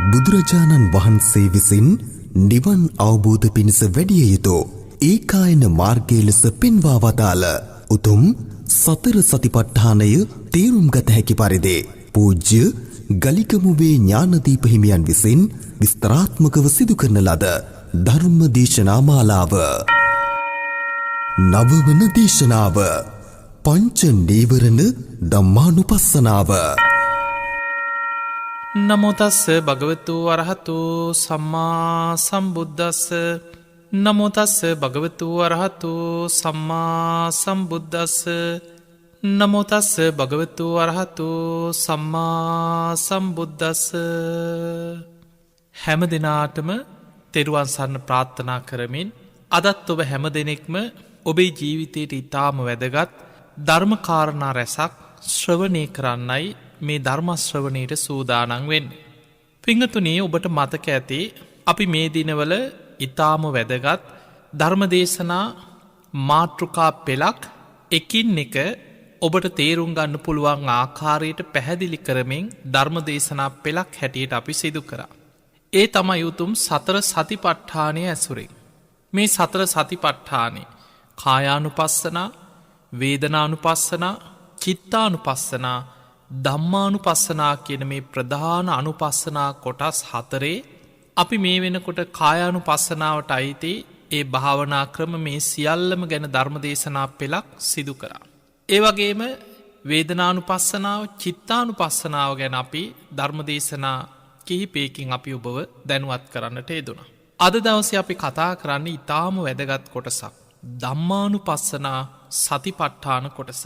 බුදුරජාණන් වහන්සේ විසින් නිවන් අවබෝධ පිණිස වැඩිය යුතු ඒකායන මාර්ගය ලෙස පෙන්වා වදාළ උතුම් සතර සතිපට්ඨානය තේරුම් ගත හැකි පරිදි පූජ්‍ය ගලිකමුවේ ඥානදීප හිමියන් විසින් විස්තරාත්මකව සිදු කරන ලද ධර්ම දේශනා මාලාව. නවවන දේශනාව පංච නීවරණ ධම්මානුපස්සනාව. නමෝ තස්ස භගවතු අරහතු සම්මා සම්බුද්දස්ස. නමෝ තස්ස භගවතු අරහතු සම්මා සම්බුද්දස්ස. නමෝ තස්ස භගවතු අරහතු සම්මා සම්බුද්දස්ස. හැම දිනාටම තෙරුවන් සරණ ප්‍රාර්ථනා කරමින් අදත් ඔබ හැම දෙනෙක්ම ඔබේ ජීවිතයට ඉතාම වැදගත් ධර්මකාරණා රැසක් ශ්‍රවණය කරන්නයි මේ ධර්මශ්‍රවණයට සූදානන් වෙන්න. පිංහතුනේ ඔබට මතක ඇති අපි මේ දිනවල ඉතාම වැදගත් ධර්මදේශනා මාතෘකා පෙළක් එකින් එක ඔබට තේරුම් ගන්න පුළුවන් ආකාරයට පැහැදිලි කරමින් ධර්මදේශනා පෙළක් හැටියට අපි සිදු කරා. ඒ තමයි උතුම් සතර සතිපට්ඨානය ඇසුරෙන්. මේ සතර සතිපට්ඨානය කායානුපස්සනා, වේදනානුපස්සනා, චිත්තානුපස්සනා, ධම්මානුපස්සනා කියන මේ ප්‍රධාන අනුපස්සනා කොටස් හතරේ අපි මේ වෙනකොට කායානුපස්සනාවට අයිති ඒ භාවනා ක්‍රම මේ සියල්ලම ගැන ධර්මදේශනා පෙළක් සිදු කරා. ඒ වගේම වේදනානුපස්සනාව, චිත්තානුපස්සනාව ගැන අපි ධර්මදේශනා කිහිපයකින් අපි ඔබව දැනුවත් කරන්නට යෙදුණා. අද දවසේ අපි කතා කරන්න ඉතාම වැදගත් කොටසක්. ධම්මානුපස්සනා සතිපට්ඨාන කොටස.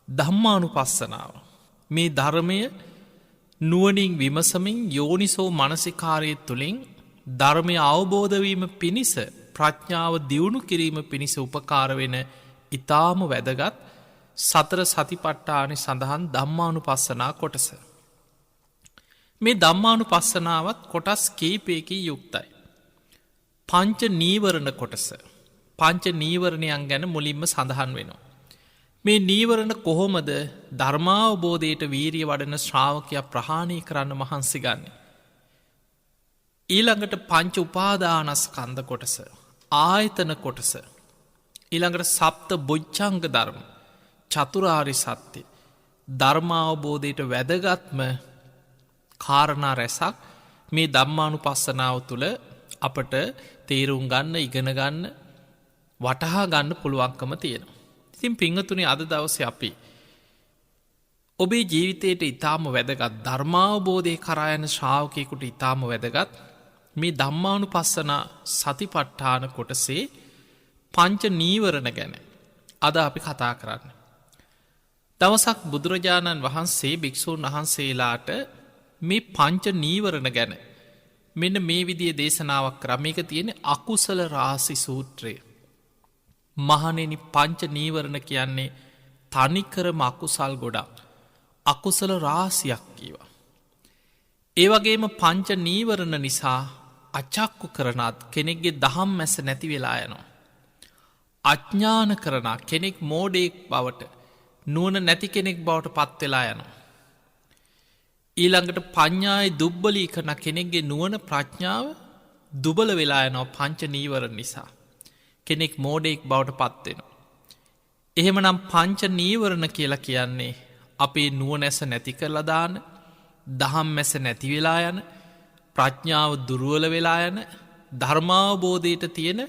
ධම්මානුපස්සනාව මේ ධර්මය නුවණින් විමසමින් යෝනිසෝ මනසිකාරය තුළින් ධර්මය අවබෝධවීම පිණිස ප්‍රඥාව දියුණු කිරීම පිණිස උපකාර වෙන ඉතාම වැදගත් සතර සතිපට්ඨානය සඳහන් ධම්මානුපස්සනා කොටස. මේ ධම්මානුපස්සනාවත් කොටස් කීපයකින් යුක්තයි. පංච නීවරණ කොටස. පංච නීවරණයන් ගැන මුලින්ම සඳහන් වෙනවා. මේ නීවරණ කොහොමද ධර්මාවබෝධයට වීරිය වඩන ශ්‍රාවකයා ප්‍රහාණය කරන්න මහන්සි ගන්න. ඊළඟට පංච උපාදානස්කන්ධ කොටස, ආයතන කොටස, ඊළඟට සප්ත බොජ්ජංග ධර්ම, චතුරාර්ය සත්‍ය, ධර්මාවබෝධයට වැදගත්ම කාරණා රැසක් මේ ධම්මානුපස්සනාව තුළ අපට තේරුම් ගන්න, ඉගෙන ගන්න, වටහා ගන්න පුළුවන්කම තියෙනවා. ඉතින් පිංහතුනේ අද දවසේ අපි ඔබේ ජීවිතයට ඉතාම වැදගත් ධර්මාවබෝධය කරා යන ශ්‍රාවකයෙකුට ඉතාම වැදගත් මේ ධම්මානුපස්සනා සතිපට්ඨාන කොටසේ පංච නීවරණ ගැන අද අපි කතා කරන්න. දවසක් බුදුරජාණන් වහන්සේ භික්ෂූන් වහන්සේලාට මේ පංච නීවරණ ගැන මෙන්න මේ විදිය දේශනාවක් කරා. මේක තියෙන අකුසල රාසි සූත්‍රය. මහණෙනි, පංච නීවරණ කියන්නේ තනිකරම අකුසල් ගොඩක්, අකුසල රාසියක් කීවා. ඒ වගේම පංච නීවරණ නිසා අචක්කු කරනත් කෙනෙක්ගේ දහම් මැස නැති වෙලා යනවා. අඥාන කරන කෙනෙක් මෝඩයෙක් බවට, නුවණ නැති කෙනෙක් බවට පත් වෙලා යනවා. ඊළඟට පඤ්ඤාය දුබ්බලී කරන කෙනෙක්ගේ නුවණ ප්‍රඥාව දුබල වෙලා යනවා පංච නීවරණ නිසා. කෙනෙක් මෝඩයෙක් බවට පත්වෙනවා. එහෙමනම් පංච නීවරණ කියලා කියන්නේ අපේ නුවණැස නැති කරලා දාන, දහම් මැස නැති වෙලා යන, ප්‍රඥාව දුර්වල වෙලා යන, ධර්මාවබෝධයට තියෙන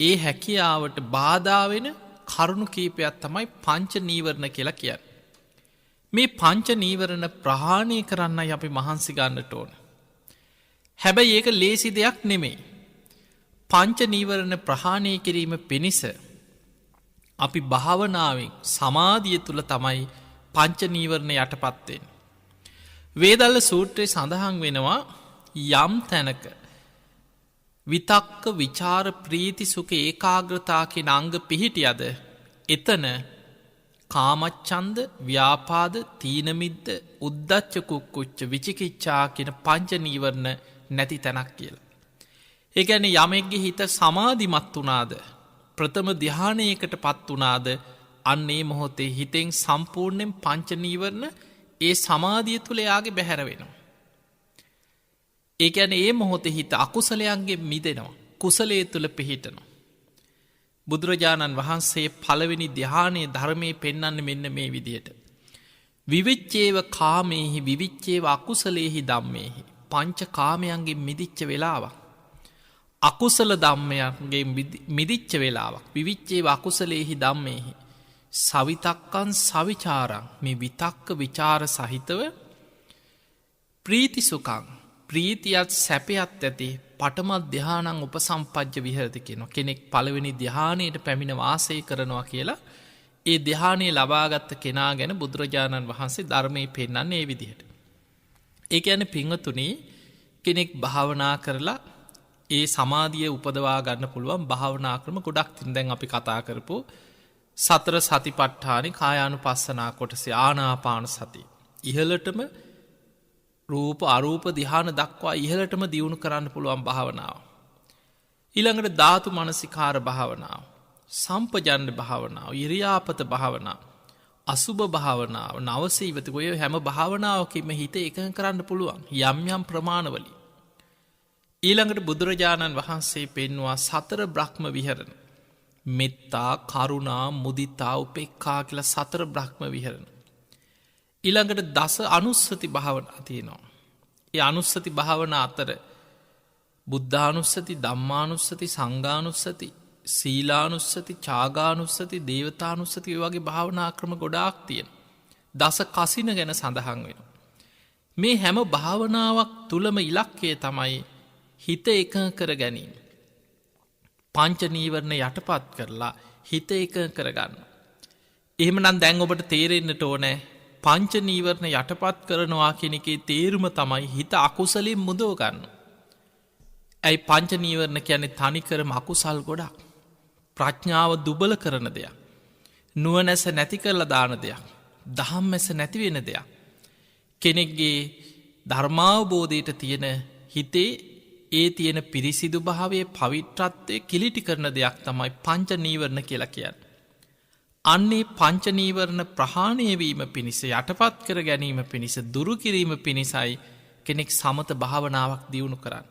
ඒ හැකියාවට බාධා වෙන කරුණු කීපයක් තමයි පංච නීවරණ කියලා කියන්නේ. මේ පංච නීවරණ ප්‍රහාණය කරන්නයි අපි මහන්සි ගන්නට ඕන. හැබැයි ඒක ලේසි දෙයක් නෙමෙයි. පංච නීවරණ ප්‍රහාණය කිරීම පිණිස අපි භාවනාවෙන් සමාධිය තුළ තමයි පංච නීවරණ යටපත්වෙන්. වේදල්ල සූත්‍රයේ සඳහන් වෙනවා යම් තැනක විතක්ක විචාර ප්‍රීති සුඛ ඒකාග්‍රතා කියන අංග පිහිටියද එතන කාමච්ඡන්ද, ව්‍යාපාද, තීනමිද්ධ, උද්ධච්ච කුක්කුච්ච, විචිකිච්ඡා කියන පංච නීවරණ නැති තැනක් කියලා. ඒ කියන්නේ යමෙක්ගේ හිත සමාධිමත් වුණාද, ප්‍රථම ධ්‍යානයකට පත් වුණාද, අන්න ඒ මොහොතේ හිතෙන් සම්පූර්ණයෙන් පංච නීවරණ ඒ සමාධිය තුළ යාගේ බැහැර වෙනවා. ඒ ඇන ඒ මොහොතේ හිත අකුසලයන්ගේ මිදෙනවා. කුසලේ තුළ පිහිටනවා. බුදුරජාණන් වහන්සේ පළවෙනි ධ්‍යානයේ ධර්මය පෙන්නන්න මෙන්න මේ විදියට. විවිච්චේව කාමයෙහි විවිච්චේව අකුසලයෙහි දම්මයෙහි. පංච කාමයන්ගේ මිදිච්ච වෙලාවක්. අකුසල දම්මයන්ගේ මිදිච්ච වෙලාවක්. විවිච්චේව අකුසලයෙහි දම්මයෙහි. සවිතක්කන් සවිචාරං මේ විතක්ක විචාර සහිතව ප්‍රීතිසුකං ප්‍රීතියත් සැපයත් ඇති පටමත් ධ්‍යානං උපසම්පජ්ජ විහරති කියන කෙනෙක් පළවෙනි ධ්‍යානයට පැමිණ වාසය කරනවා කියලා ඒ ධ්‍යානය ලබාගත්ත කෙනා ගැන බුදුරජාණන් වහන්සේ ධර්මය පෙන්නන්නේ ඒ විදිහට. ඒ ඇන පිංහතුනි කෙනෙක් භාවනා කරලා ඒ සමාධිය උපදවා ගන්න පුළුවන් භාවනා ක්‍රම ගොඩක් තින්දැන් අපි කතා කරපු සතර සතිපට්ඨානි කායානු පස්සනා කොටසේ ආනාපාන සති. ඉහලටම රූප අරූප දිහාන දක්වා ඉහලටම දියුණු කරන්න පුළුවන් භාවනාව. ඊළඟට ධාතු මනසිකාර භාවනාව. සම්පජන්ඩ භාවනාව ඉරියාපත භාවනාව. අසුභ භාවනාව නවසීවතකොය හැම භාවනාවකම හිත එකඟ කරන්න පුළුවන් යම් යම් ප්‍රමාණවලි. ඊළඟට බුදුරජාණන් වහන්සේ පෙන්වා සතර බ්‍රහ්ම විහරණ. මෙත්තා කරුණා මුදිතා උපෙක්කා කියල සතර බ්‍රහ්ම විහරණ. ඊළඟට දස අනුස්සති භාවනා තියෙනවා. ඒ අනුස්සති භාවන අතර බුද්ධානුස්සති ධම්මානුස්සති සංඝානුස්සති සීලානුස්සති චාගානුස්සති දේවතානුස්සති වගේ භාවනා ක්‍රම ගොඩාක් තියෙන. දස කසින ගැන සඳහන් වෙන. මේ හැම භාවනාවක් තුළම ඉලක්කය තමයි හිත එකඟ කර ගැනීම. පංච නීවරණ යටපත් කරලා හිත එකඟ කරගන්න. එහෙමනම් දැන් ඔබට තේරෙන්නට ඕනෑ පංච නීවරණ යටපත් කරනවා කෙනෙකේ තේරුම තමයි හිත අකුසලින් මුදව ගන්න. ඇයි පංච නීවරණ කියන්නේ තනිකරම අකුසල් ගොඩක්. ප්‍රඥාව දුබල කරන දෙයක්. නුවණැස නැති කරලා දාන දෙයක්. දහම්මැස නැතිවෙන දෙයක්. කෙනෙක්ගේ ධර්මාවබෝධයට තියෙන හිතේ ඒ තියෙන පිරිසිදු භාවයේ පවිත්‍රත්වය කිලිටි කරන දෙයක් තමයි පංච නීවරණ කියලා කියන්නේ. අන්නේ පංච නීවරණ ප්‍රහාණයවීම පිණිස යටපත් කර ගැනීම පිණිස දුරු කිරීම පිණිසයි කෙනෙක් සමත භාවනාවක් දියුණු කරන්න.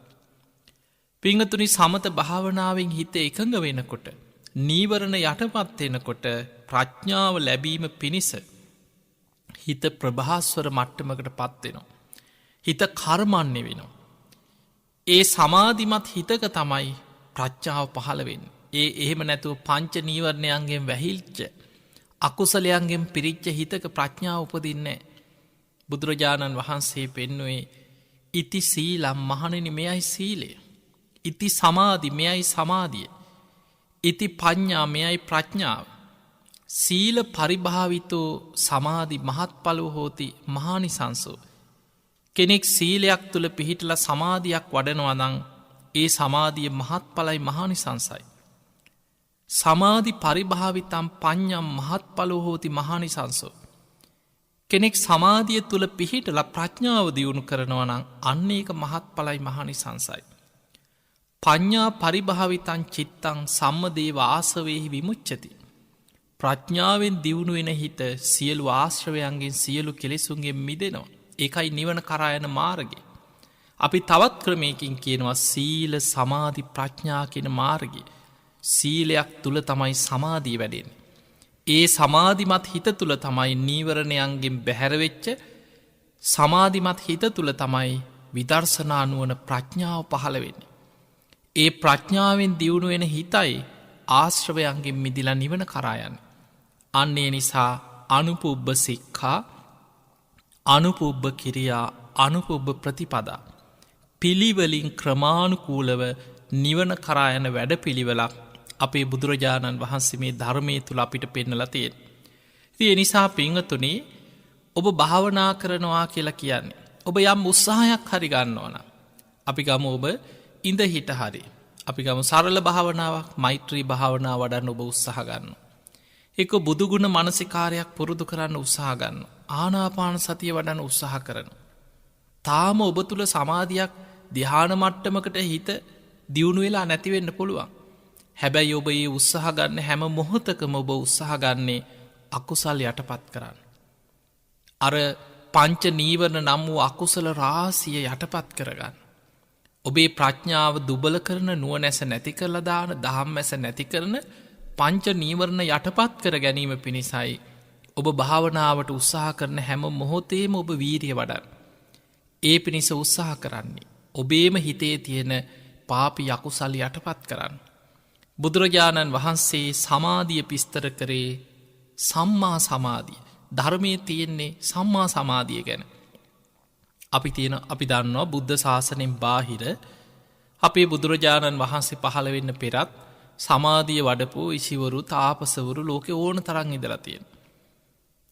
පිංහතුනි සමත භාවනාවෙන් හිත එකඟ වෙනකොට නීවරණ යටපත් වෙනකොට ප්‍රඥාව ලැබීම පිණිස හිත ප්‍රභාස්වර මට්ටමකට පත්වෙනවා. හිත කර්මන්නේ වෙනවා. ඒ සමාධිමත් හිතක තමයි ප්‍රඥාව පහළවෙන්න. එහෙම නැතුව පංච නීවරණයන්ගෙන් වැහිල්ච්ච අකුසලයන්ගෙන් පිරිච්ච හිතක ප්‍රඥාව උපදින්නේ. බුදුරජාණන් වහන්සේ පෙන්නුවේ ඉති සීලම් මහණනි මෙයයි සීලය. ඉති සමාධි මෙයයි සමාධිය. ඉති පඤ්ඤා මෙයයි ප්‍රඥාව. සීල පරිභාවිතෝ සමාධි මහත්ඵලෝ හෝති මහානිසංසෝ. කෙනෙක් සීලයක් තුළ පිහිටල සමාධියක් වඩනවා නම් ඒ සමාධිය මහත්ඵලයි මහානිසංසයි. සමාධි පරිභාවිතම් පඤ්ඤම් මහත්ඵලෝ හෝති මහානිසංසෝ. කෙනෙක් සමාධිය තුළ පිහිටල ප්‍රඥාව දියුණු කරනවා නම් අන්න ඒක මහත්ඵලයි මහානිසංසයි. පඤ්ඤා පරිභාවිතං චිත්තං සම්මදේව ආසවේහි විමුච්ඡති. ප්‍රඥාවෙන් දියුණු වෙන හිත සියලු ආශ්‍රවයන්ගෙන් සියලු කෙලෙසුන්ගෙන් මිදෙනවා. ඒකයි නිවන කරා යන මාර්ගය. අපි තවත් ක්‍රමයකින් කියනවා සීල සමාධි ප්‍රඥා කියන මාර්ගය. සීලයක් තුල තමයි සමාධිය වැඩෙන්නේ. ඒ සමාධිමත් හිත තුල තමයි නීවරණයන්ගෙන් බැහැර වෙච්ච සමාධිමත් හිත තුල තමයි විදර්ශනා නුවණ ප්‍රඥාව පහළ වෙන්නේ. ඒ ප්‍රඥාවෙන් දියුණු වෙන හිතයි ආශ්‍රවයන්ගෙන් මිදිලා නිවන කරා යන්නේ. අන්න ඒ නිසා අනුපුබ්බ සික්ඛා අනුපුබ්බ කිරියා අනුපුබ්බ ප්‍රතිපදා පිළිවලින් ක්‍රමානුකූලව නිවන කරා යන වැඩ පිළිවෙලක් අපේ බුදුරජාණන් වහන්සේ මේ ධර්මය තුළ අපිට පෙන්නලා තියෙන. ඉතින් ඒ නිසා පින්වතුනි ඔබ භාවනා කරනවා කියලා කියන්නේ ඔබ යම් උත්සාහයක් හරි ගන්නවා නම් අපි ගමු ඔබ ඉඳ හිට හරි අපි ගමු සරල භාවනාවක් මෛත්‍රී භාවනාව වඩන්න ඔබ උත්සාහ ගන්නවා. ඒක බුදුගුණ මානසිකාරයක් පුරුදු කරන්න උත්සාහ ගන්නවා. ආනාපාන සතිය වඩන්න උත්සාහ කරනවා. තාම ඔබ තුළ සමාධියක් ධ්‍යාන මට්ටමකට හිත දියුණු වෙලා නැති වෙන්න පුළුවන්. හැබැයි ඔබ ඒ උත්සාහ ගන්න හැම මොහොතකම ඔබ උත්සාහ ගන්නේ අකුසල් යටපත් කරන්න. අර පංච නීවරණ නම් වූ අකුසල රාශිය යටපත් කරගන්න. ඔබේ ප්‍රඥාව දුබල කරන නුවණැස නැති කරලා දාන දහම්මැස නැති කරන පංච නීවරණ යටපත් කර ගැනීම පිණිසයි ඔබ භාවනාවට උත්සාහ කරන හැම මොහොතේම ඔබ වීරිය වඩන්න. ඒ පිණිස උත්සාහ කරන්නේ ඔබේම හිතේ තියෙන පාපි යකුසල් යටපත් කරන්න. බුදුරජාණන් වහන්සේ සමාධිය පිස්තර කරේ සම්මා සමාධිය. ධර්මය තියෙන්නේ සම්මා සමාධිය ගැන. අපි දන්නවා බුද්ධ ශාසනයෙන් බාහිර අපේ බුදුරජාණන් වහන්සේ පහළ වෙන්න පෙරත් සමාධිය වඩපු ඉසිවරු තාපසවරු ලෝකෙ ඕන තරන් ඉදලා තියෙන.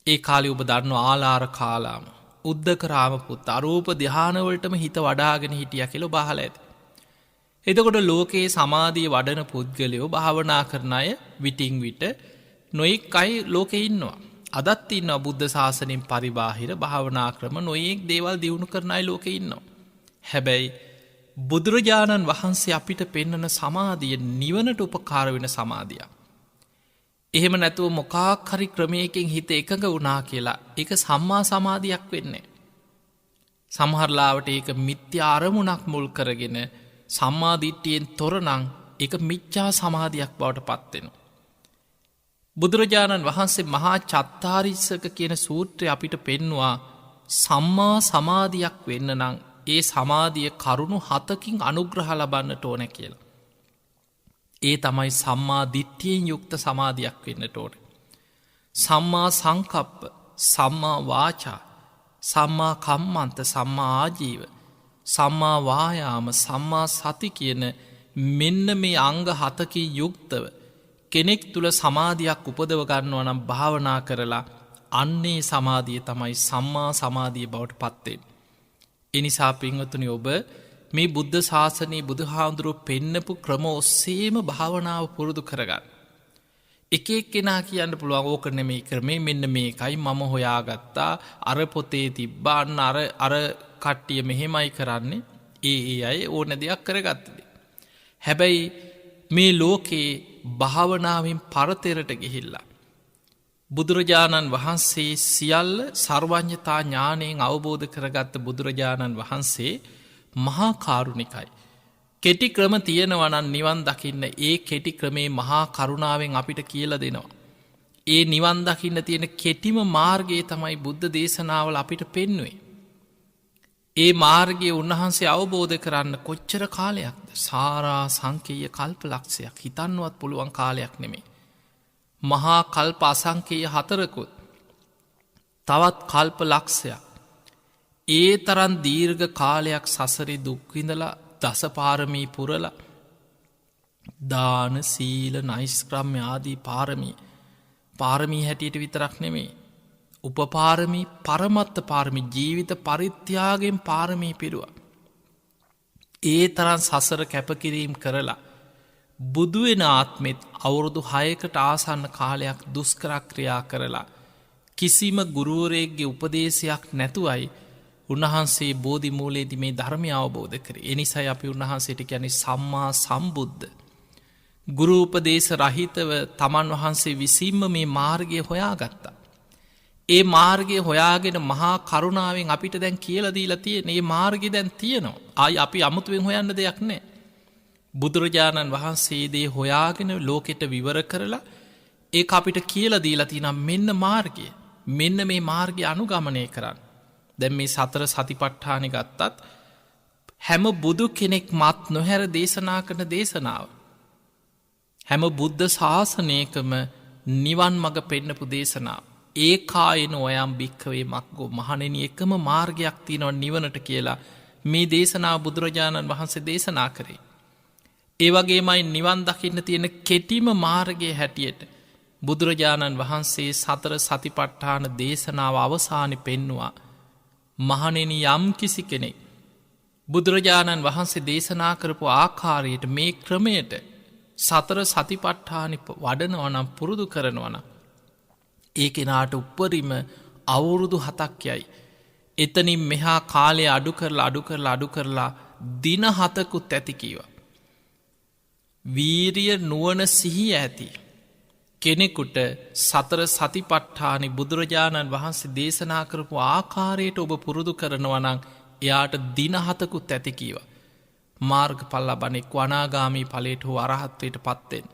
ඒ කාලේ ඔබ දන්න ආලාර කාලාම උද්දකරාමපුත් අරූප ධ්‍යානවලටම හිත වඩාගෙන හිටිය කියල බහල ඇති. එතකොට ලෝකයේ සමාධිය වඩන පුද්ගලයෝ භාවනා කරන අය විටිං විට නොයෙක් අයි ලෝකෙ ඉන්නවා. අදත් ඉන්න බුද්ධ ශාසනින් පරිබාහිර භාවනා ක්‍රම නොයෙක් දේවල් දියුණු කරනයි ලෝකෙ ඉන්නවා. හැබැයි බුදුරජාණන් වහන්සේ අපිට පෙන්නන සමාධිය නිවනට උපකාර වෙන සමාධිය. එහෙම නැතුව මොකාක් හරි ක්‍රමයකින් හිත එකඟ වුණා කියලා එක සම්මා සමාධියක් වෙන්නේ. සමහරලාවට ඒක මිත්‍ය අරමුණක් මුල් කරගෙන සම්මාධිට්ටියෙන් තොරනං එක මිච්චා සමාධියක් බවට පත්වෙනවා. බුදුරජාණන් වහන්සේ මහා චත්තාරිස්සක කියන සූත්‍රය අපිට පෙන්නවා සම්මා සමාධියක් වෙන්න නං ඒ සමාධිය කරුණු 7කින් අනුග්‍රහ ලබන්නට ඕන කියලා. ඒ තමයි සම්මා දිට්ඨියෙන් යුක්ත සමාධියක් වෙන්නට ඕන. සම්මා සංකප්ප, සම්මා වාචා, සම්මා කම්මන්ත, සම්මා ආජීව, සම්මා වායාම, සම්මා සති කියන මෙන්න මේ අංග 7කින් යුක්තව කෙනෙක් තුළ සමාධියක් උපදව ගන්නවා නම් භාවනා කරලා අන්නේ සමාධිය තමයි සම්මා සමාධිය බවට පත්වෙන්. එනිසා පින්වතුනි ඔබ මේ බුද්ධ ශාසනයේ බුදුහාමුදුරුවෝ පෙන්නපු ක්‍රම ඔස්සේම භාවනාව පුරුදු කරගන්න. එක එක්කෙනා කියන්න පුළුවන් ඕක නෙමෙයි ක්‍රමේ මෙන්න මේකයි මම හොයාගත්තා අර පොතේ තිබ්බාන්න අර කට්ටිය මෙහෙමයි කරන්නේ ඒ අය ඕන දෙයක් කරගත්තද. හැබැයි මේ ලෝකයේ භාවනාවෙන් පරතරට ගිහිල්ලා. බුදුරජාණන් වහන්සේ සියල්ල සර්වඥතා ඥානයෙන් අවබෝධ කරගත්ත බුදුරජාණන් වහන්සේ මහා කාරුණිකයි. කෙටි ක්‍රම තියෙනවනන් නිවන් දකින්න ඒ කෙටි ක්‍රමේ මහා කරුණාවෙන් අපිට කියල දෙනවා. ඒ නිවන් දකින්න තියෙන කෙටිම මාර්ගයේ තමයි බුද්ධ දේශනාවල අපිට පෙන්නුවේ. ඒ මාර්ගයේ උන්වහන්සේ අවබෝධ කරන්න කොච්චර කාලයක්ද සාරා සංකේය කල්ප ලක්ෂයක් හිතන්නුවත් පුළුවන් කාලයක් නෙමේ. මහා කල්ප අසංකේය 4කුත් තවත් කල්ප ලක්ෂයක් ඒ තරන් දීර්ඝ කාලයක් සසරි දුක්විඳලා දසපාරමී පුරලා දාන සීල නයිස්ක්‍රම්‍ය ආදී පාරමී හැටියට විතරක් නෙමේ උපපාරමී පරමත්ත පාරමි ජීවිත පරිත්‍යාගෙන් පාරමී පිරුවා. ඒ තරන් සසර කැපකිරීම් කරලා බුදුවෙන ආත්මෙත් අවුරුදු 6කට ආසන්න කාලයක් දුස්කරක්‍රියා කරලා කිසිම ගුරුවරයෙක්ගේ උපදේශයක් නැතුවයි උන්වහන්සේ බෝධි මූලයේදී මේ ධර්මය අවබෝධ කරේ. එනිසයි අපි උන්වහන්සේට කියන්නේ සම්මා සම්බුද්ධ. ගුරු උපදේශ රහිතව තමන් වහන්සේ විසින්ම මේ මාර්ගය හොයාගත්තා. ඒ මාර්ගය හොයාගෙන මහා කරුණාවෙන් අපිට දැන් කියලා දීලා තියෙන මේ මාර්ගය දැන් තියෙනවා. ආයි අපි අමුතුවෙන් හොයන්න දෙයක් නැහැ. බුදුරජාණන් වහන්සේ දේ හොයාගෙන ලෝකෙට විවර කරලා ඒක අපිට කියලා දීලා තියෙනවා මෙන්න මාර්ගය. මෙන්න මේ මාර්ගය අනුගමනය කරන්න. දැන් මේ සතර සතිපට්ඨානෙ ගත්තත් හැම බුදු කෙනෙක් මත් නොහැර දේශනා කරන දේශනාව. හැම බුද්ධ ශාසනයකම නිවන් මඟ පෙන්නපු දේශනාව. ඒකායන ඔයම් භික්කවේ මක්ගෝ මහණෙනි එකම මාර්ගයක් තියෙනවා නිවනට කියලා මේ දේශනාව බුදුරජාණන් වහන්සේ දේශනා කරේ. ඒ වගේමයි නිවන් දකින්න තියෙන කෙටිම මාර්ගයේ හැටියට බුදුරජාණන් වහන්සේ සතර සතිපට්ඨාන දේශනාව අවසානයේ පෙන්නවා. මහණෙනි යම් කිසි කෙනෙක් බුදුරජාණන් වහන්සේ දේශනා කරපු ආකාරයට මේ ක්‍රමයට සතර සතිපට්ඨානෙ වඩනවා නම් පුරුදු කරනවා නම් ඒ කෙනාට උපරිම අවුරුදු 7ක් යයි. එතනින් මෙහා කාලය අඩු කරලා දින 7කුත් ඇති කීවා. වීරිය නුවණ සිහිය ඇති කෙනෙකුට සතර සතිපට්ඨානෙ බුදුරජාණන් වහන්සේ දේශනා කරපු ආකාරයට ඔබ පුරුදු කරනවා නම් එයාට දින 7කුත් ඇති කීවා. මාර්ග පල්ලා බනෙක් වනාගාමී පලේට හෝ අරහත්වයට පත්වෙන්.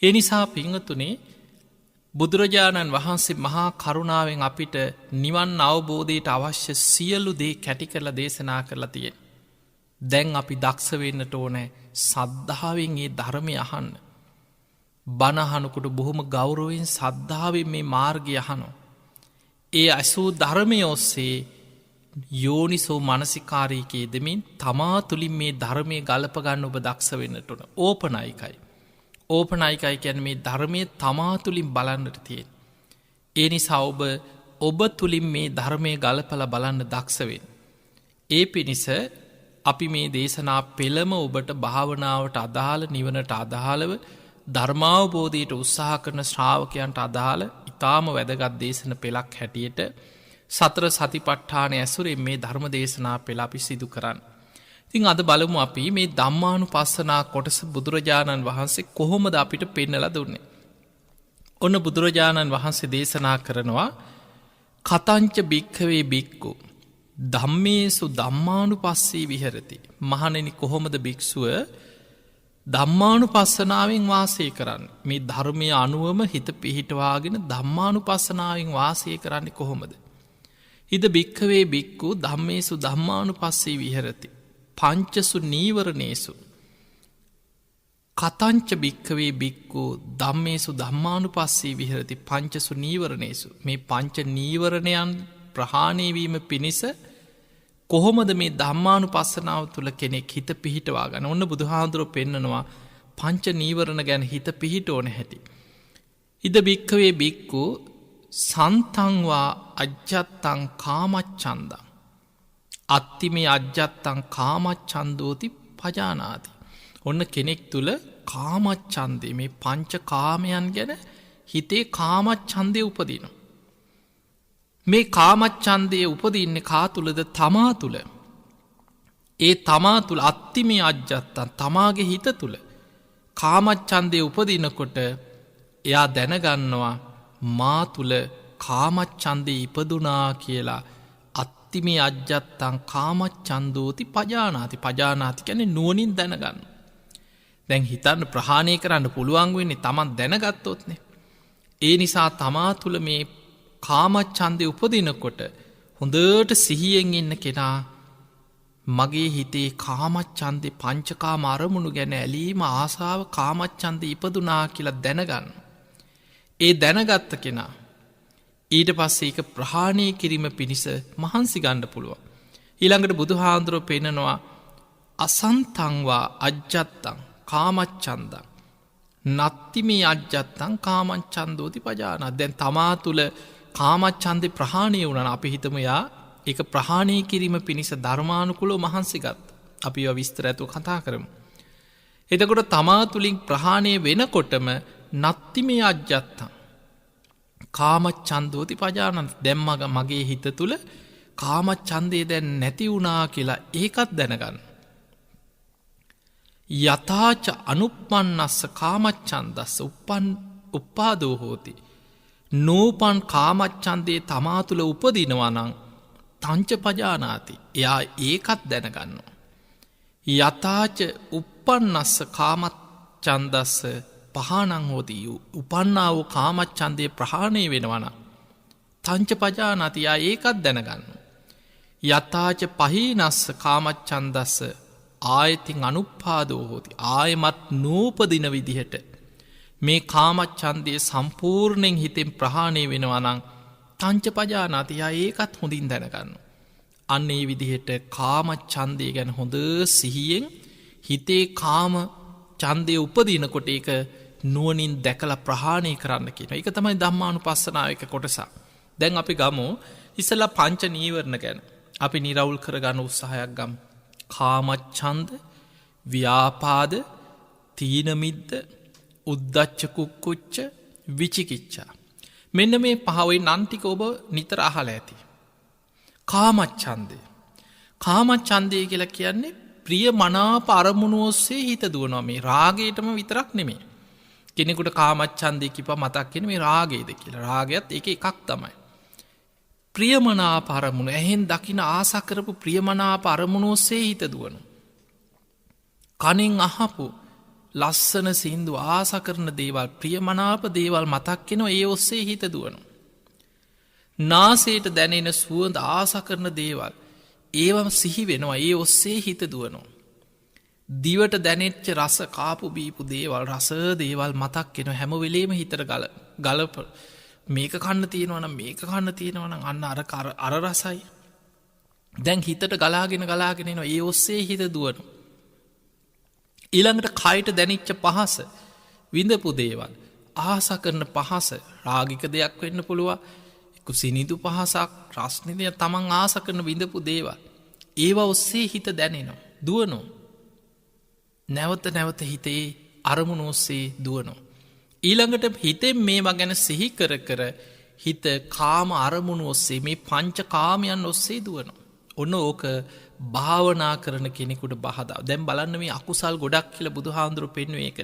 ඒ නිසා පිංහතුනේ බුදුරජාණන් වහන්සේ මහා කරුණාවෙන් අපිට නිවන් අවබෝධයට අවශ්‍ය සියලු දේ කැටි කරලා දේශනා කරලා තියෙන්. දැන් අපි දක්ෂ වෙන්නට ඕනෑ සද්ධාවෙන් ඒ ධර්මය අහන්න. බණහනකුට බොහොම ගෞරවෙන් සද්ධාවෙන් මේ මාර්ගය අහනෝ. ඒ ඇසූ ධර්මය ඔස්සේ යෝනිසෝ මනසිකාරීකයේ දෙමින් තමා තුළින් මේ ධර්මය ගලපගන්න ඔබ දක්ෂ වෙන්නට ඕන. ඕපනයිකයි. ඕපනයිකයි කියැන මේ ධර්මය තමා තුළින් බලන්නට තියෙන්. ඒ නිසා ඔබ තුළින් මේ ධර්මය ගලපල බලන්න දක්ෂවෙන්. ඒ පිණිස අපි මේ දේශනා පෙළම ඔබට භාවනාවට අදාළ නිවනට අදහාලව ධර්මාවබෝධයට උත්සාහ කරන ශ්‍රාවකයන්ට අදාළ ඉතාම වැදගත් දේශන පෙළක් හැටියට සතර සතිපට්ඨානය ඇසුරෙන් මේ ධර්ම දේශනා පෙළ අපි සිදු කරන්න. ඉතින් අද බලමු අපි මේ ධම්මානුපස්සනා කොටස බුදුරජාණන් වහන්සේ කොහොමද අපිට පෙන්නලා දුන්නේ. ඔන්න බුදුරජාණන් වහන්සේ දේශනා කරනවා කතංච භික්ඛවේ භික්ඛු ධම්මේසු ධම්මානුපස්සී විහෙරති. මහණෙනි කොහොමද භික්ෂුව ධම්මානුපස්සනාවෙන් වාසය කරන්න. මේ ධර්මය අනුවම හිත පිහිටවාගෙන ධම්මානුපස්සනාවෙන් වාසය කරන්නේ කොහොමද. ඉද භික්ඛවේ භික්ඛු ධම්මේසු ධම්මානුපස්සී විහෙරති. පංචසු නීවරණේසු කතංච භික්ඛවේ භික්ඛු ධම්මේසු ධම්මානුපස්සී විහෙරති පංචසු නීවරණේසු. මේ පංච නීවරණයන් ප්‍රහාණයවීම පිණිස කොහොමද මේ ධම්මානුපස්සනාව තුළ කෙනෙක් හිත පිහිටවා ගන්න. ඔන්න බුදුහාඳුරුව පෙන්නනවා පංච නීවරණ ගැන හිත පිහිට ඕන හැටි. ඉද භික්ඛවේ භික්ඛු සන්තංවා අජ්ජත්තං කාමච්ඡන්දං අත්තිමේ අජ්ජත්තං කාමච්ඡන්දෝති පජානාති. ඔන්න කෙනෙක් තුළ කාමච්ඡන්දේ මේ පංච කාමයන් ගැන හිතේ කාමච්ඡන්දය උපදින. මේ කාමච්ඡන්දය උපදින්නේ කා තුළද තමා තුළ. ඒ තමා තුළ අත්තිමේ අජ්ජත්තන් තමාගේ හිත තුළ කාමච්ඡන්දය උපදිනකොට එයා දැනගන්නවා මා තුළ කාමච්ඡන්දය ඉපදුනා කියලා. අත්තිමේ අජ්ජත්තං කාමච්ඡන්දෝති පජානාති. පජානාති කියන්නේ නුවණින් දැනගන්න. දැන් හිතන්න ප්‍රහාණය කරන්න පුළුවන් වෙන්නේ තමන් දැනගත්තොත්නේ. ඒ නිසා තමා තුළ මේ කාමච්ඡන්දය උපදිනකොට හොඳට සිහියෙන් ඉන්න කෙනා මගේ හිතේ කාමච්ඡන්දය පංචකාම අරමුණු ගැන ඇලීම ආසාව කාමච්ඡන්දය ඉපදුනා කියලා දැනගන්න. ඒ දැනගත්ත කෙනා ඊට පස්සේ එක ප්‍රහාණය කිරීම පිණිස මහන්සි ගණ්ඩ පුළුව. ඊළඟට බුදුහාන්දුරුව පෙන්නනවා අසන්තංවා අජ්ජත්තං කාමච්ඡන්දං නත්තිමේ අජ්ජත්තං කාමච්ඡන්දෝති පජානා. දැන් තමා තුළ කාමච්ඡන්දය ප්‍රහාණය වුණන අපි හිතමයා එක ප්‍රහාණය කිරීම පිණිස ධර්මානුකුලෝ මහන්සිගත්. අපි විස්තර ඇතු කතා කරමු. එතකොට තමා තුළින් ප්‍රහාණය වෙනකොටම නත්තිමේ අජ්ජත්තං කාමච්ඡන්දෝති පජානන්. දැම්මග මගේ හිත තුළ කාමච්ඡන්දය දැන් නැති වුණා කියලා ඒකත් දැනගන්න. යථාච අනුප්පන්නස්ස කාමච්ඡන්දස්ස උප්පාදෝ හෝති. නූපන් කාමච්ඡන්දේ තමා තුළ උපදිනවනං තංච පජානාති. එයා ඒකත් දැනගන්නවා. යථාච උප්පන්නස්ස කාමච්ඡන්දස්ස පහනං හෝදී උපන්නා වූ කාමච්ඡන්දය ප්‍රහාණය වෙනවන තංච පජානාති. යා ඒකත් දැනගන්න. යථාච පහීනස්ස කාමච්ඡන්දස්ස ආයතින් අනුප්පාදෝ හෝති. ආයමත් නූපදින විදිහට මේ කාමච්ඡන්දය සම්පූර්ණයෙන් හිතෙන් ප්‍රහාණය වෙනවනං තංච පජානාතියා ඒකත් හොඳින් දැනගන්න. අන්න ඒ විදිහට කාමච්ඡන්දය ගැන හොඳ සිහියෙන් හිතේ කාම ඡන්දය උපදිනකොට ඒක නුවණින් දැකලා ප්‍රහාණය කරන්න කියන එක තමයි ධම්මානුපස්සනාව එක කොටසක්. දැන් අපි ගමු ඉස්සලා පංච නීවරණ ගැන. අපි නිරවුල් කරගන්න උත්සාහයක් ගමු. කාමච්ඡන්ද, ව්‍යාපාද, තීන මිද්ද, උද්ධච්ච කුක්කුච්ච, විචිකිච්ඡා. මෙන්න මේ පහවෙන් නම් ටික ඔබ නිතර අහලා ඇති. කාමච්ඡන්දය. කාමච්ඡන්දය කියලා කියන්නේ ප්‍රිය මනාප අරමුණු ඔස්සේ හිත දුවනවා. මේ රාගයටම විතරක් නෙමේ. කෙනෙකුට කාමච්ඡන්දය කිව්වා මතක් වෙන්නේ මේ රාගයද කියලා. රාගයත් ඒක එකක් තමයි. ප්‍රියමනාප අරමුණු ඇහෙන් දකින ආස කරපු ප්‍රියමනාප අරමුණු ඔස්සේ හිත දුවනවා. කනින් අහපු ලස්සන සින්දු ආස කරන දේවල් ප්‍රියමනාප දේවල් මතක්කෙන ඒ ඔස්සේ හිත දුවනු. නාසයට දැනෙන සුවඳ ආස කරන දේවල් ඒවම සිහි වෙනවා ඒ ඔස්සේ හිත දුවනවා. දිවට දැනෙච්ච රස කාපු බීපු දේවල් රස දේවල් මතක්කෙන හැම වෙලේම හිතර ගලප මේක කන්න තියෙනවන මේක කන්න තියෙනවන අන්න අර රසයි. දැන් හිතට ගලාගෙන නවා ඒ ඔස්සේ හිත දුවනු. ඊළඟට කයට දැනිච්ච පහස විඳපු දේවල් ආස කරන පහස රාගික දෙයක් වෙන්න පුළුවන් සිනිදු පහසක් රස්නිදය තමන් ආස කරන විඳපු දේවල් ඒවා ඔස්සේ හිත දැනෙනවා දුවනෝ නැවත හිතේ අරමුණ ඔස්සේ දුවනෝ. ඊළඟට හිතෙන් මේවා ගැන සිහි කර හිත කාම අරමුණු ඔස්සේ මේ පංච කාමයන් ඔස්සේ දුවනෝ. ඔන්න ඕක භාවනා කරන කෙනෙකුට බහදා දැන් බලන්න මේ අකුසල් ගොඩක් කියල බුදු හාන්දුරු පෙන්වේ එක.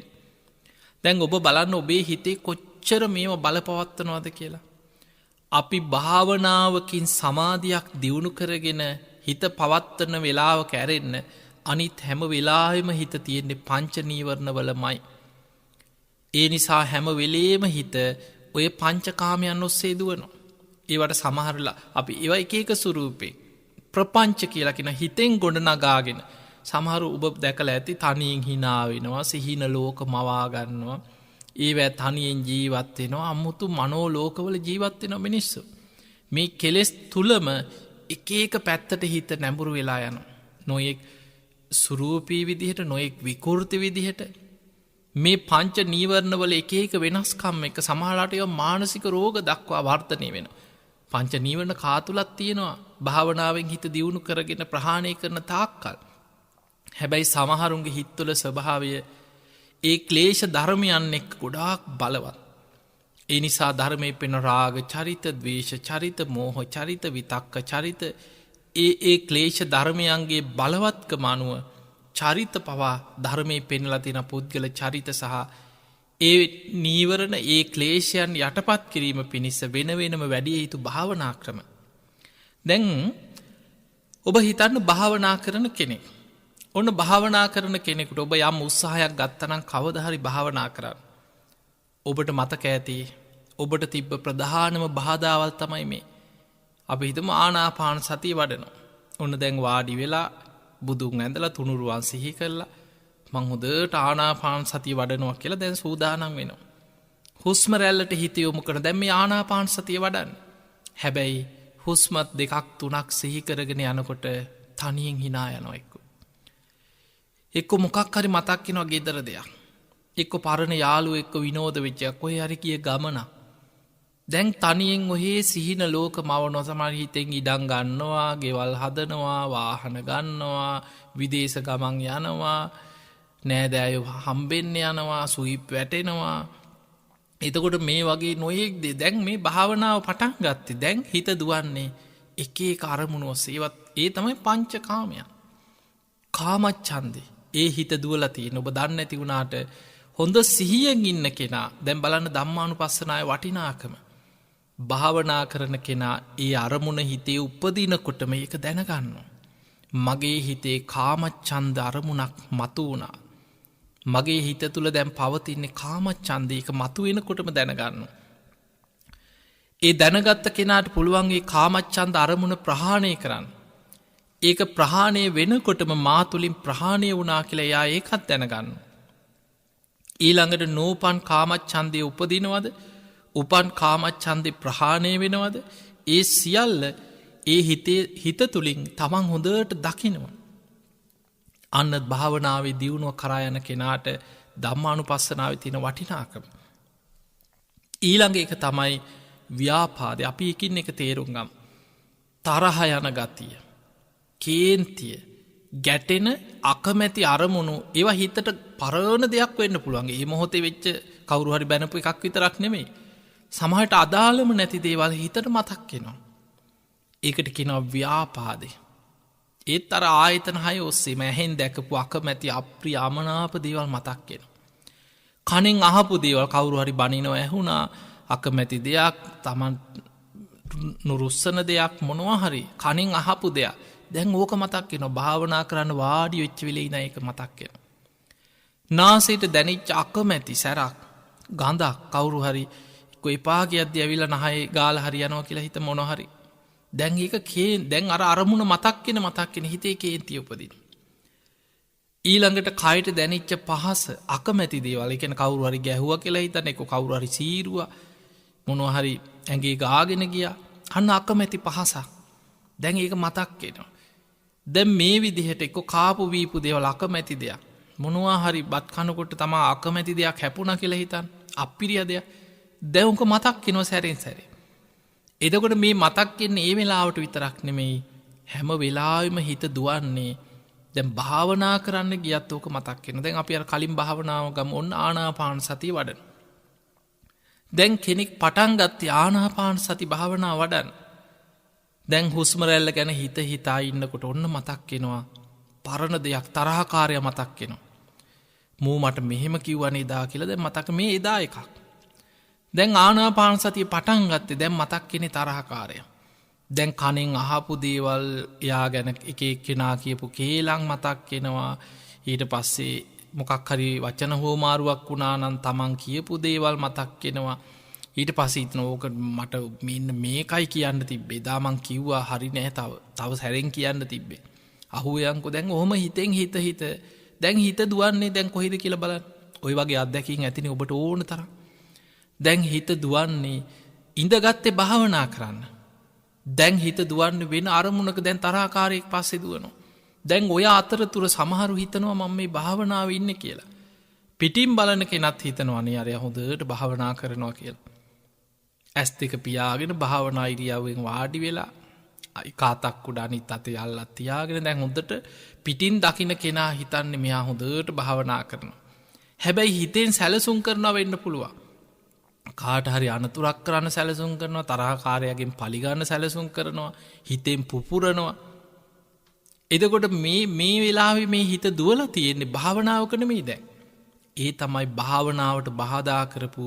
දැන් ඔබ බලන්න ඔබේ හිතේ කොච්චර මේම බලපවත්වනවාද කියලා. අපි භාවනාවකින් සමාධයක් දියුණු කරගෙන හිත පවත්වන වෙලාව කැරෙන්න අනිත් හැම වෙලාහෙම හිත තියෙන්නේ පංච නීවරණ වලමයි. ඒ නිසා හැම වෙලේම හිත ඔය පංචකාමයන් ඔස්සේ දුවනවා. ඒවට සමහරලා අපි ඒව එක සුරූපේ ප්‍රපංච කියලකින හිතෙන් ගොඩ නගාගෙන සමහරු ඔබ දැකල ඇති තනියෙන් හිනාවෙනවා සිහින ලෝක මවාගන්නවා ඒවැ තනියෙන් ජීවත්වෙනවා අම්මුතු මනෝ ලෝකවල ජීවත්වෙන මිනිස්සු. මේ කෙලෙස් තුළම එක පැත්තට හිත නැඹුරු වෙලා යන. නොයෙක් සුරූපී විදිහට නොයෙක් විකෘති විදිහට මේ පංච නීවරණවල එක වෙනස්කම් එක සමහලාට ඒවා මානසික රෝග දක්වා වර්තනය වෙන. පංච නීවරණ කාතුලත් තියෙනවා භාවනාවෙන් හිත දියුණු කරගෙන ප්‍රහාණය කරන තාක්කල්. හැබැයි සමහරුන්ගේ හිත්තුල ස්වභාවය ඒ ක්ලේෂ ධර්මයන් එක් ගොඩාක් බලවත්. ඒ නිසා ධර්මය පෙන රාග චරිත දවේශ චරිත මෝහ චරිත විතක්ක චරිත ඒ ක්ලේෂ ධර්මයන්ගේ බලවත්ක මනුව චරිත පවා ධර්මය පෙන්ලතින පුද්ගල චරිත සහ ඒ නීවරණ ඒ ක්ලේෂයන් යටපත් කිරීම පිණිස වෙනවෙනම වැඩිය යුතු භාවනා ක්‍රම. දැන් ඔබ හිතන්න භාවනා කරන කෙනෙක්. ඔන්න භාවනා කරන කෙනෙකුට ඔබ යම් උත්සාහයක් ගත්තනම් කවදහරි භාවනා කරන්න. ඔබට මතක ඇති ඔබට තිබ්බ ප්‍රධානම බාධාවල් තමයි මේ. අපි හිතම ආනාපාන සතිය වඩනවා. ඔන්න දැන් වාඩි වෙලා බුදුන් ඇඳලා තුනුරුවන් සිහි කරලා මං හොදට ආනාපාන සතිය වඩනවා කියලා දැන් සූදානම් වෙනවා. හුස්ම රැල්ලට හිත යොමු කරන දැන් මේ ආනාපාන සතිය වඩන්න. හැබැයි හුස්මත් 2 3 සිහි කරගෙන යනකොට තනියෙන් hina යනවා එක්ක මොකක් හරි මතක් වෙනවා ගෙදර දෙයක්. එක්ක පරණ යාළුවෙක් එක්ක විනෝද වෙච්ච කොහේ හරි ගිය ගමන. දැන් තනියෙන් ඔහේ සිහින ලෝක මවනවා සමහර හිතෙන් ඉඩම් ගන්නවා, ගෙවල් හදනවා, වාහන ගන්නවා, විදේශ ගමන් යනවා, නෑදෑයෝ හම්බෙන්න යනවා, සුයිප් වැටෙනවා. එතකොට මේ වගේ නොයෙක් දේ දැන් මේ භාවනාව පටන් ගත්තේ. දැන් හිත දුවන්නේ එක අරමුණු ඔස්සේ. ඒ තමයි පංචකාමයන්. කාමච්ඡන්දේ ඒ හිත දුවලා තියෙන ඔබ දන්නේ නැති වුණාට හොඳ සිහියෙන් ඉන්න කෙනා දැන් බලන්න ධම්මානුපස්සනාවේ වටිනාකම. භාවනා කරන කෙනා ඒ අරමුණ හිතේ උපදිනකොට මේක දැනගන්නවා. මගේ හිතේ කාමච්ඡන්ද අරමුණක් මතුවුණා. මගේ හිත තුළ දැන් පවතින්නේ කාමච්ඡන්දයක මතුවෙනකොටම දැනගන්නවා. ඒ දැනගත්ත කෙනාට පුළුවන් ඒ කාමච්ඡන්ද අරමුණ ප්‍රහාණය කරන්න. ඒක ප්‍රහාණය වෙනකොටම මා තුළින් ප්‍රහාණය වුණා කියලා එයා ඒකත් දැනගන්න. ඊළඟට නෝපන් කාමච්ඡන්දය උපදිනවද? උපන් කාමච්ඡන්දේ ප්‍රහාණය වෙනවද? ඒ සියල්ල ඒ හිත තුළින් තමන් හොඳට දකිනවා. අන්න භාවනාවේ දියුණුව කරා යන කෙනාට ධම්මානුපස්සනාවේ තියෙන වටිනාකම. ඊළඟ එක තමයි ව්‍යාපාදේ. අපි එකින් එක තේරුම් ගමු. තරහ යන ගතිය, කේන්තිය, ගැටෙන අකමැති අරමුණු ඒවා හිතට පරණ දෙයක් වෙන්න පුළුවන්. ඒ මොහොතේ වෙච්ච කවුරු හරි බැනපු එකක් විතරක් නෙමෙයි. සමහරට අදාළම නැති දේවල් හිතට මතක් වෙනවා. ඒකට කියනවා ව්‍යාපාදේ. ඒත් අර ආයතන 6 ඔස්සේම ඇහෙන් දැකපු අකමැති අප්‍රිය අමනාප දේවල් මතක් වෙනවා. කනෙන් අහපු දේවල් කවුරු හරි බනිනවා ඇහුණා, අකමැති දෙයක්, Taman නුරුස්සන දෙයක් මොනවා හරි කනෙන් අහපු දෙයක් දැන් ඕක මතක් වෙනවා. භාවනා කරන්න වාඩි වෙච්ච වෙලේ ඉඳන් ඒක මතක් වෙනවා. නාසයට දැනිච්ච අකමැති සැරක් ගඳක් කවුරු හරි කොයි පාගයක්ද ඇවිල නහයි ගාල හරියනවා කියලා හිත මොනොහරි දැන් ඒක දැන් අර අරමුණ මතක්කෙන මතක්කෙන හිතේ කේන්තිය උපදින. ඊළඟට කයට දැනිච්ච පහස අකමැති දේවල් එකන කවුරු හරි ගැහුව කියලා හිතන එක කවුරු හරි සීරුව මොනොහරි ඇගේ ගාගෙන ගිය අන්න අකමැති පහසක් දැන් ඒක මතක්කෙනවා. දැන් මේ විදිහට එක්ක කාපු වීපු දේවල් අකමැති දෙයක් මොනවා හරි බත් කනකොට තමා අකමැති දෙයක් හැපුණ කියලා හිතන් අපිරිය දෙයක් දැවුක මතක් කෙනව සැරෙන් සැරේ. එදකොට මේ මතක්කෙන්නේ ඒ වෙලාවට විතරක් නෙමෙයි හැම වෙලාවෙම හිත දුවන්නේ දැන් භාවනා කරන්න ගියත් ඕක මතක්කෙන දැන් අපි අර කලින් භාවනාව ගම ඔන්න ආනාපාන සතිය වඩන. දැන් කෙනෙක් පටන් ගත්තේ ආනාපාන සති භාවනා වඩන් දැන් හුස්මරැල්ල ගැන හිත හිතා ඉන්නකොට ඔන්න මතක්කෙනවා පරණ දෙයක් තරහකාරය මතක්කෙනවා. මූ මට මෙහෙම කිව්වනේ දා කියලද මතක මේ එදා එකක්. දැන් ආනාපාන සතිය පටන් ගත්තේ දැන් මතක් කෙනෙ තරහකාරය. දැන් කනෙන් අහපු දේවල් යා ගැන එක කෙනා කියපු කේලං මතක් කෙනවා ඊට පස්සේ මොකක් හරි වචන හෝමාරුවක් වුණානන් තමන් කියපු දේවල් මතක් කෙනවා ඊට පසිතන ඕක මට මෙන්න මේකයි කියන්න තිබ්බේ දාමං කිව්වා හරි නෑ තව සැරෙන් කියන්න තිබ්බේ. අහුවයංකු දැන් ඔහොම හිතෙන් හිත දැන් හිත දුවන්නේ දැන් කොහිද කියල බලන්න ඔය වගේ අත්දැකින් ඇතිනි ඔබට ඕන තර දැන් හිත දුවන්නේ ඉඳගත්තේ භාවනා කරන්න දැන් හිත දුවන්න වෙන අරමුණක දැන් තරාකාරයෙක් පස්සෙ දුවනවා දැන් ඔය අතරතුර සමහරු හිතනවා මම මේ භාවනාව ඉන්න කියලා පිටිම් බලන කෙනත් හිතනවනේ අරය හොඳට භාවනා කරනවා කියලා ඇස් දෙක පියාගෙන භාවනා ඉරියාවෙන් වාඩි වෙලා කාතක් කුඩානිත් අත යල්ලත් තියාගෙන දැන් හොඳට පිටින් දකින කෙනා හිතන්නේ මෙයා හොඳට භාවනා කරන. හැබැයි හිතෙන් සැලසුම් කරනවා වෙන්න පුළුවන්. කාට හරි අනතුරක් කරන්න සැලසුම් කරනවා තරහකාරයගෙන් පලිගන්න සැලසුම් කරනවා හිතෙන් පුපුරනවා. එදකොට මේ වෙලාව මේ හිත දුවල තියෙන්නේ භාවනාවකන මේ දැන්. ඒ තමයි භාවනාවට බාධා කරපු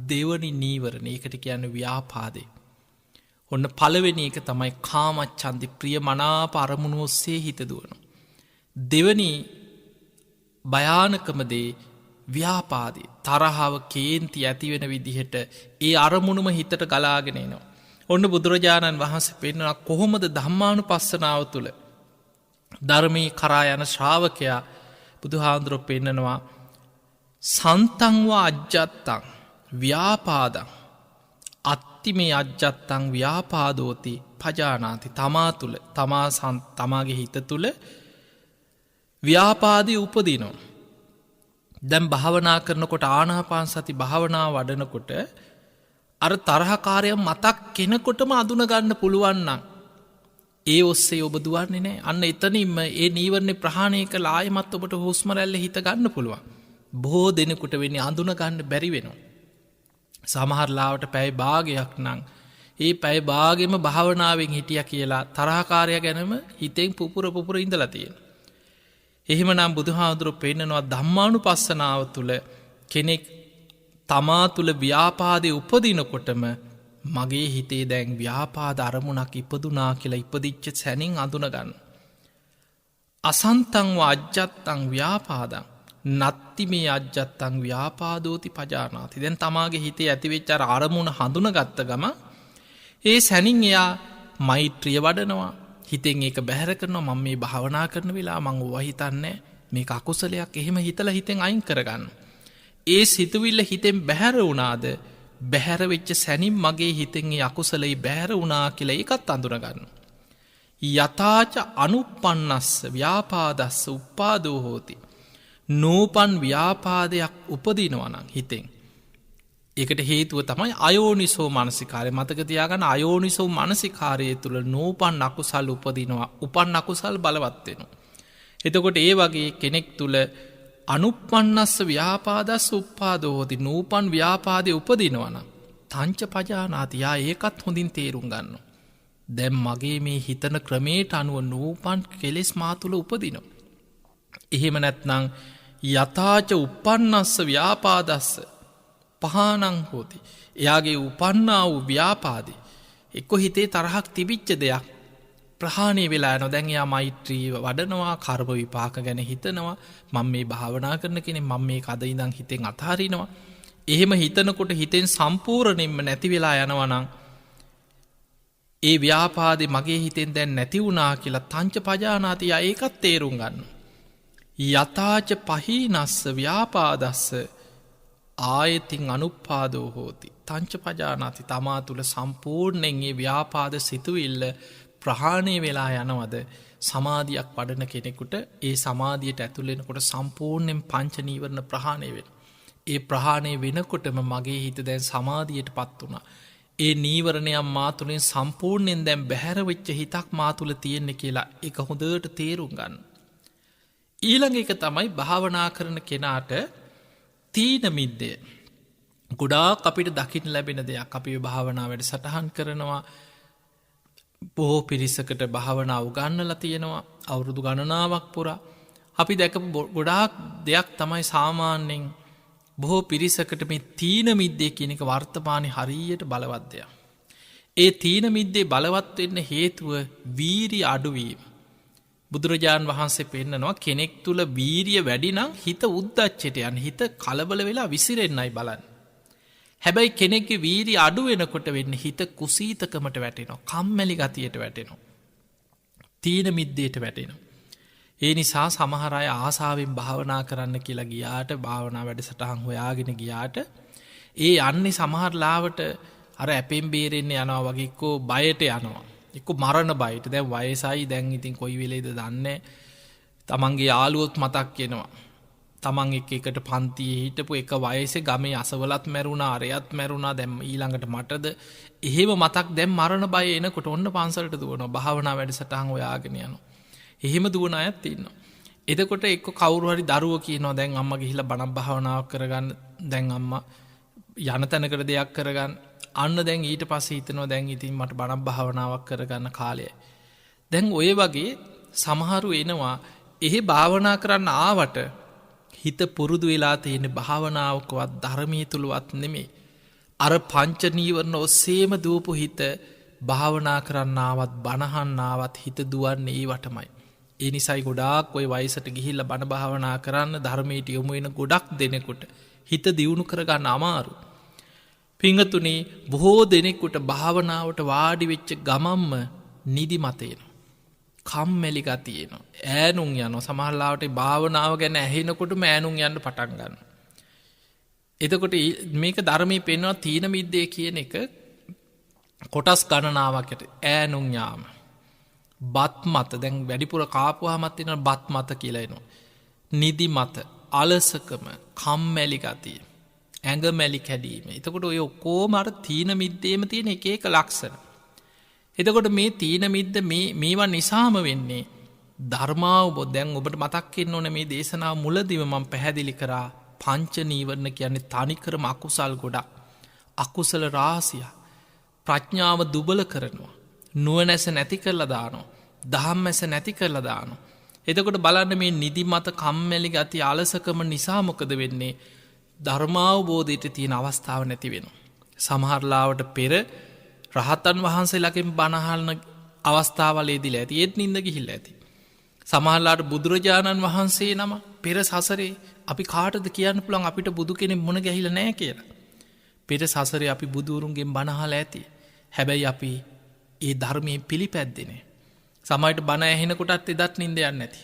දෙවනි නීවරණ ඒකට කියන්න ව්‍යාපාදේ. ඔන්න පළවෙනි එක තමයි කාමච්ඡන්දි ප්‍රිය මනාප අරමුණු ඔස්සේ හිත දුවන. දෙවනි භයානකමදේ ව්‍යාපාදී තරහාව කේන්ති ඇතිවෙන විදිහට ඒ අරමුණුම හිතට ගලාගෙනනවා. ඔන්න බුදුරජාණන් වහන්සේ පෙන්නවා කොහොමද ධම්මානුපස්සනාව තුළ ධර්මී කරා යන ශ්‍රාවකයා බුදුහාඳුරෝ පෙන්නනවා සන්තංවා අජ්ජත්තං ව්‍යාපාදං අත්ති මේ අජ්ජත්තං ව්‍යාපාදෝති පජානාති තමා තුළ තමාගේ හිත තුළ ව්‍යාපාදී උපදිනවා. දැම් භාවනා කරනකොට ආනාපාන සති භාවනා වඩනකොට අර තරහකාරය මතක් කෙනකොටම අදුනගන්න පුළුවන්නම් ඒ ඔස්සේ ඔබ දුවන්නේ නෑ අන්න එතනින්ම ඒ නීවරණය ප්‍රහාණය කළ ආයමත් ඔබට හුස්මරැල්ල හිත ගන්න පුළුවන් බොහෝ දෙනෙකුට වෙන්නේ අඳුනගන්න බැරි වෙනවා. සමහරලාවට පැයි භාගයක් නං ඒ පැයි භාගෙම භාවනාවෙන් හිටිය කියලා තරහකාරය ගැනම හිතෙන් පුපුර ඉඳලා තියෙන. එහෙම නම් බුදුහාදුරු පෙන්නනවා ධම්මානුපස්සනාව තුළ කෙනෙක් තමා තුළ ව්‍යාපාදය උපදිනකොටම මගේ හිතේ දැන් ව්‍යාපාද අරමුණක් ඉපදුනා කියලා ඉපදිච්ච සැනින් අඳුනගන්න. අසන්තංවා අජ්ජත්තං ව්‍යාපාදං නත්ති මේ අජ්ජත්තං ව්‍යාපාදෝති පජානාති. දැන් තමාගේ හිතේ ඇතිවෙච්චර අරමුණ හඳුන ගත්ත ගම ඒ සැනින් එයා මෛත්‍රිය වඩනවා හිතෙන් ඒක බැහැර කරනවා මම මේ භාවනා කරන වෙලා මං ඕවා හිතන්නේ මේ අකුසලයක් එහෙම හිතල හිතෙන් අයින් කරගන්න. ඒ සිතුවිල්ල හිතෙන් බැහැර වුණාද බැහැරවෙච්ච සැනින් මගේ හිතෙන් අකුසලයි බැහැර වුණා කියලා එකත් අඳුරගන්න. යථාච අනුපන්නස්ස ව්‍යාපාදස්ස උපාදෝ හෝති. නූපන් ව්‍යාපාදයක් උපදිනවනං හිතෙන්. ඒකට හේතුව තමයි අයෝනිසෝ මනසිකාරය මතකතියාගන්න අයෝනිසෝ මනසිකාරය තුළ නූපන් අකුසල් උපදිනවා උපන් අකුසල් බලවත්වෙන. එතකොට ඒ වගේ කෙනෙක් තුළ අනුපන්නස්ස ව්‍යාපාදස් උපාදෝහොති නූපන් ව්‍යාපාදය උපදිනවන තංච පජානාතියා ඒකත් හොඳින් තේරුම් ගන්න. දැම් මගේ මේ හිතන ක්‍රමේට අනුව නූපන් කෙලෙස් මාතුළ උපදිනවා. එහෙම නැත්නං යථාච උපන්නස්ස ව්‍යාපාදස්ස පහනං හෝති. එයාගේ උපන්නා වූ ව්‍යාපාදේ එක්කො හිතේ තරහක් තිබිච්ච දෙයක් ප්‍රහාණය වෙලා නොදැන් යා මෛත්‍රීව වඩනවා කර්ම විපාක ගැන හිතනවා මම මේ භාවනා කරන කෙනෙක් මම මේ කද ඉඳන් හිතෙන් අතහරිනවා එහෙම හිතනකොට හිතෙන් සම්පූර්ණයෙන්ම නැති වෙලා යනවා නම් ඒ ව්‍යාපාදේ මගේ හිතෙන් දැන් නැති වුණා කියලා තංච පජානාති යා ඒකත් තේරුම් ගන්න. යතාච පහීනස්ස ව්‍යාපාදස්ස ආයතින් අනුපාදෝ හෝති. තංච පජානාති තමා තුළ සම්පූර්ණයෙන් ඒ ව්‍යාපාද සිතුවිල්ල ප්‍රහාණය වෙලා යනවද සමාධියක් වඩන කෙනෙකුට ඒ සමාධියට ඇතුළෙනකොට සම්පූර්ණයෙන් පංච නීවරණ ප්‍රහාණය වෙන. ඒ ප්‍රහාණය වෙනකොටම මගේ හිත දැන් සමාධියට පත් වුණා. ඒ නීවරණයන් මා තුළින් සම්පූර්ණයෙන් දැන් බැහැරවෙච්ච හිතක් මා තුළ තියෙන්නේ කියලා එක හොඳට තේරුම් ගන්න. ඊළඟ එක තමයි භාවනා කරන කෙනාට තීන මිද්දය. ගොඩාක් අපිට දකින්න ලැබෙන දෙයක් අපි භාවනා වැඩ සටහන් කරනවා බොහෝ පිරිසකට භාවනාව ගන්නලා තියෙනවා අවුරුදු ගණනාවක් පුරා අපි දැකපු ගොඩාක් දෙයක් තමයි සාමාන්‍යයෙන් බොහෝ පිරිසකට මේ තීන මිද්දේ කියන එක වර්තමානයේ හරියට බලවත් දෙයක්. ඒ තීන මිද්දේ බලවත් වෙන්න හේතුව වීරිය අඩුවීම. බුදුරජාණන් වහන්සේ පෙන්නනවා කෙනෙක් තුල වීරිය වැඩි නම් හිත උද්දච්චයට යන හිත කලබල වෙලා විසිරෙන්නයි බලන්නේ. හැබැයි කෙනෙක්ගේ වීරිය අඩු වෙනකොට වෙන්නේ හිත කුසීතකමට වැටෙනවා, කම්මැලි ගතියට වැටෙනවා. තීන මිද්දේට වැටෙනවා. ඒ නිසා සමහර අය ආසාවෙන් භාවනා කරන්න කියලා ගියාට භාවනා වැඩසටහන් හොයාගෙන ගියාට ඒ යන්නේ සමහර ලාවට අර ඇපෙන් බේරෙන්න යනවා වගේ එක්කෝ බයට යනවා. එක්කෝ මරණ බයට. දැන් වයසයි දැන් ඉතින් කොයි වෙලේද දන්නේ. තමන්ගේ යාළුවොත් මතක් වෙනවා. තමන් එකට පන්තියේ හිටපු එක වයසේ ගමේ අසවලත් මැරුණා අරයත් මැරුණා දැන් ඊළඟට මටද එහෙම මතක් දැන් මරණ බය එනකොට ඔන්න පන්සලට දුවනවා භාවනා වැඩසටහන් හොයාගෙන යනවා. එහෙම දුවන අයත් ඉන්නවා. එතකොට එක්ක කවුරු හරි දරුවෝ කියනවා දැන් අම්මා ගිහිල්ලා බණ භාවනාවක් කරගන්න දැන් අම්මා යන තැනකට දෙයක් කරගන්න අන්න දැන් ඊට පස්සේ හිතනවා දැන් ඉතින් මට බණ භාවනාවක් කරගන්න කාලයයි. දැන් ඔය වගේ සමහරු එනවා එහෙ භාවනා කරන්න ආවට හිත පුරුදු වෙලා තියෙන භාවනාවකවත් ධර්මයේ තුලවත් නෙමෙයි. අර පංච නීවරණ ඔස්සේම දුවපු හිත භාවනා කරන්න ආවත් බණහන්න ආවත් හිත දුවන්නේ ඒවටමයි. ඒ නිසායි ගොඩාක් ඔය වයසට ගිහිල්ලා බණ භාවනා කරන්න ධර්මයට යොමු වෙන ගොඩක් දෙනෙකුට හිත දියුණු කරගන්න අමාරු. පිංගතුනි බොහෝ දෙනෙකුට භාවනාවට වාඩි වෙච්ච ගමම්ම නිදිමත එනවා. කම්මැලි ගතිය එනවා. ඈනුම් යනවා. සමහර ලාවට භාවනාව ගැන ඇහෙනකොටම ඈනුම් යන්න පටන් ගන්නවා. එතකොට මේක ධර්මයේ පෙන්වන තීන මිද්දේ කියන එක කොටස් ගණනාවකට ඈනුම් යාම. බත් මත දැන් වැඩිපුර කාපුවාමත් වෙනවා බත් මත කියලා එනවා. නිදි මත, අලසකම, කම්මැලි ගතිය, ඇඟමැලි කැඩීම. එතකොට ඔය ඔක්කොම අර තීන මිද්දේම තියෙන එක එක ලක්ෂණ. එතකොට මේ තීන මිද්ද මේවා නිසාම වෙන්නේ ධර්මාවබෝධ. දැන් ඔබට මතක් වෙන්න ඕනේ මේ දේශනාව මුලදීම මම පැහැදිලි කරා පංච නීවරණ කියන්නේ තනිකරම අකුසල් ගොඩක්. අකුසල රාශිය. ප්‍රඥාව දුබල කරනවා. නුවණැස නැති කරලා දානවා. ධම්මැස නැති කරලා දානවා. එතකොට බලන්න මේ නිදිමත කම්මැලි ගති අලසකම නිසා මොකද වෙන්නේ? ධර්මාවබෝධයට තියෙන අවස්ථාව නැති වෙනවා. සමහර ලාවට පෙර රහතන් වහන්සේලාගෙන් බණ අහන අවස්ථාවලේදී ඇති ඒත් නින්ද ගිහිල්ලා ඇති. සමහරලාට බුදුරජාණන් වහන්සේ නම පෙර සසරේ අපි කාටද කියන්න පුළුවන් අපිට බුදු කෙනෙක් මුණ ගැහිලා නැහැ කියලා. පෙර සසරේ අපි බුදුරුන්ගෙන් බණ අහලා ඇති. හැබැයි අපි ඒ ධර්මයේ පිළිපැද්දේ නැහැ. සමහරට බණ ඇහෙනකොටත් එදත් නින්ද යන්නේ නැති.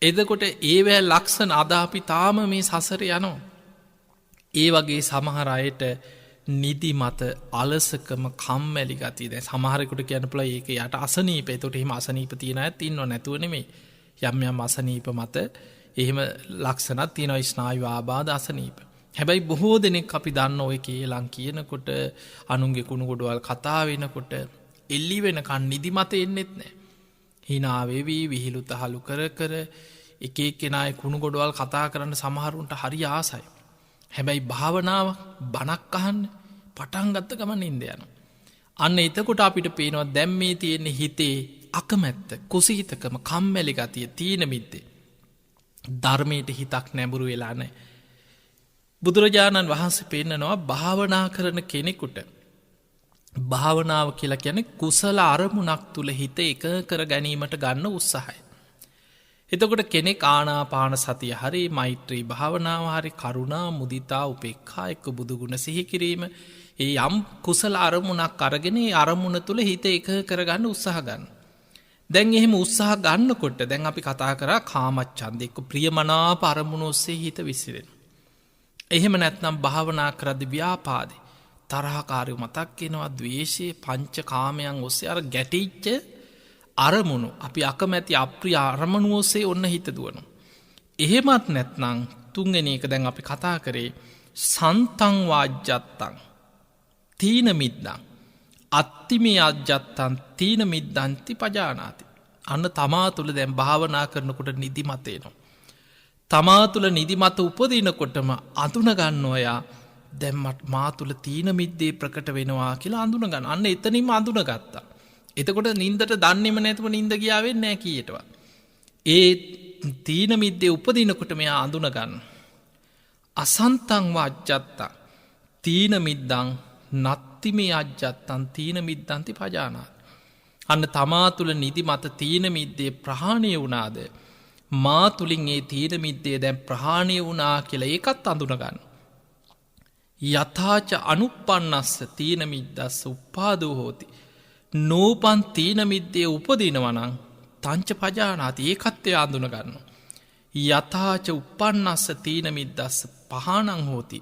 එතකොට ඒවැ ලක්ෂණ අද අපි තාම මේ සසරේ යනවා. ඒ වගේ සමහර අයට නිදිමත අලසකම කම්මැලි ගතිය. දැන් සමහරෙකුට කියන්න පුළුවන් ඒක යට අසනීප. ඒකට එහෙම අසනීප තියන අයත් ඉන්නව නැතුව නෙමෙයි. යම් යම් අසනීප මත එහෙම ලක්ෂණක් තියෙනවා ස්නායු ආබාධ අසනීප. හැබැයි බොහෝ දෙනෙක් අපි දන්න ඔය කේලම් කියනකොට අනුන්ගේ කුණු ගොඩවල් කතා වෙනකොට එල්ලි වෙනකන් නිදිමත එන්නෙත් නැහැ. hina වෙවි විහිළු තහළු කර කර එක එක්කෙනාගේ කුණු ගොඩවල් කතා කරන්න සමහරුන්ට හරි ආසයි. හැබැයි භාවනාව බණක් අහන්න පටන් ගත්ත ගමන් නින්ද යනවා. අන්න එතකොට අපිට පේනවා දැන් මේ තියෙන හිතේ අකමැත්ත, කුසීතකම, කම්මැලි ගතිය, තීන මිද්දේ. ධර්මයට හිතක් නැඹුරු වෙලා නැහැ. බුදුරජාණන් වහන්සේ පෙන්නනවා භාවනා කරන කෙනෙකුට භාවනාව කියලා කියන කුසල අරමුණක් තුළ හිත එක කර ගැනීමට ගන්න උත්සාහය. එතකොට කෙනෙක් ආනාපාන සතිය හරි මෛත්‍රී භාවනාව හරි කරුණා මුදිතා උපේක්ඛා එක්ක බුදුගුණ සිහිකිරීම ඒ යම් කුසල අරමුණක් අරගෙන අරමුණ තුළ හිත එක කරගන්න උත්සාහ ගන්න. දැන් එහෙම උත්සාහ ගන්නකොට දැන් අපි කතා කරා කාමච්ඡන්දය එක්ක ප්‍රියමනාප අරමුණ ඔස්සේ හිත විසිරෙන. එහෙම නැත්නම් භාවනා කරද්දී ව්‍යාපාදේ තරහකාරය මතක් වෙනවා ද්වේෂයේ පංච කාමයන් ඔස්සේ අර ගැටිච්ච අරමුණු අපි අකමැති අප්‍රිය අරමුණු ඔස්සේ ඔන්න හිත දුවනවා. එහෙමත් නැත්නම් තුන්වෙනි එක දැන් අපි කතා කරේ සන්තං වාජ්ජත්තං තීන මිද්දං අත්තිමේ අජ්ජත්තං තීන මිද්දන්ති පජානාති. අන්න තමා තුළ දැන් භාවනා කරනකොට නිදිමත එනවා. තමා තුළ නිදිමත උපදිනකොටම අඳුනගන්න ඔයා දැම්මට මා තුළ තීන මිද්දේ ප්‍රකට වෙනවා කියලා අඳුනගන්න. අන්න එතනින්ම අඳුනගත්තා. එතකොට නින්දට දන්නෙම නැතුව නින්ද ගියාවෙන් නෑ කීයටවා. ඒ තීන මිද්දේ උපදිනකොට මෙයා අඳුනගන්න. අසන්තං වාජ්ජත්තා තීන මිද්දං නත්තිමේ අජ්ජත්තන් තීන මිද්දන්ති පජානාත්. අන්න තමා තුළ නිදිමත තීන මිද්දේ ප්‍රහාණය වුණාද මා තුළින් ඒ තීන මිද්දේ දැන් ප්‍රහාණය වුණා කියලා ඒකත් අඳුනගන්න. යථාච අනුප්පන්නස්ස තීන මිද්දස්ස උපාදෝ හෝති. නෝපන් තීන මිද්දේ උපදිනවනං තංච පජානාති ඒකත් එයා අඳුනගන්න. යථාච උපන්නස්ස තීන මිද්දස්ස පහනං හෝති.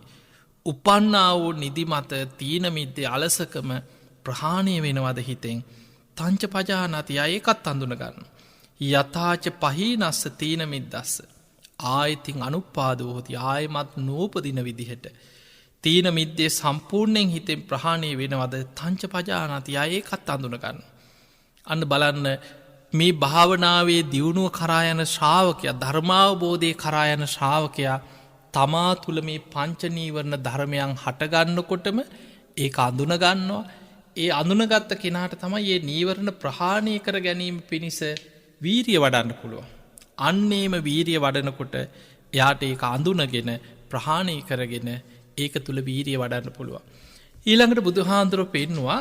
උපන්නා වූ නිදිමත තීන මිද්දේ අලසකම ප්‍රහාණය වෙනවද හිතෙන් තංච පජානාති ඒකත් අඳුනගන්න. යථාච පහීනස්ස තීන මිද්දස්ස ආයතින් අනුපාදෝ හෝති ආයමත් නූපදින විදිහට තීන මිද්දේ සම්පූර්ණයෙන් හිතෙන් ප්‍රහාණය වෙනවද තංච පජානාති ඒකත් අඳුනගන්න. අන්න බලන්න මේ භාවනාවේ දියුණුව කරායන ශ්‍රාවකයා ධර්මාවබෝධය කරායන ශ්‍රාවකයා තමා තුළ මේ පංචනීවරණ ධර්මයන් හටගන්නකොටම ඒ අඳුනගන්නවා. ඒ අඳුනගත්ත කෙනාට තමයි ඒ නීවරණ ප්‍රහාණය කර ගැනීම පිණිස වීරිය වඩන්න පුළුව. අන්නේම වීරිය වඩනකොට එයාට ඒ අඳුනගෙන ප්‍රහාණය කරගෙන ඒක තුළ වීරිය වඩන්න පුළුවන්. ඊළඟට බුදුහාන්දුරුව පෙන්නවා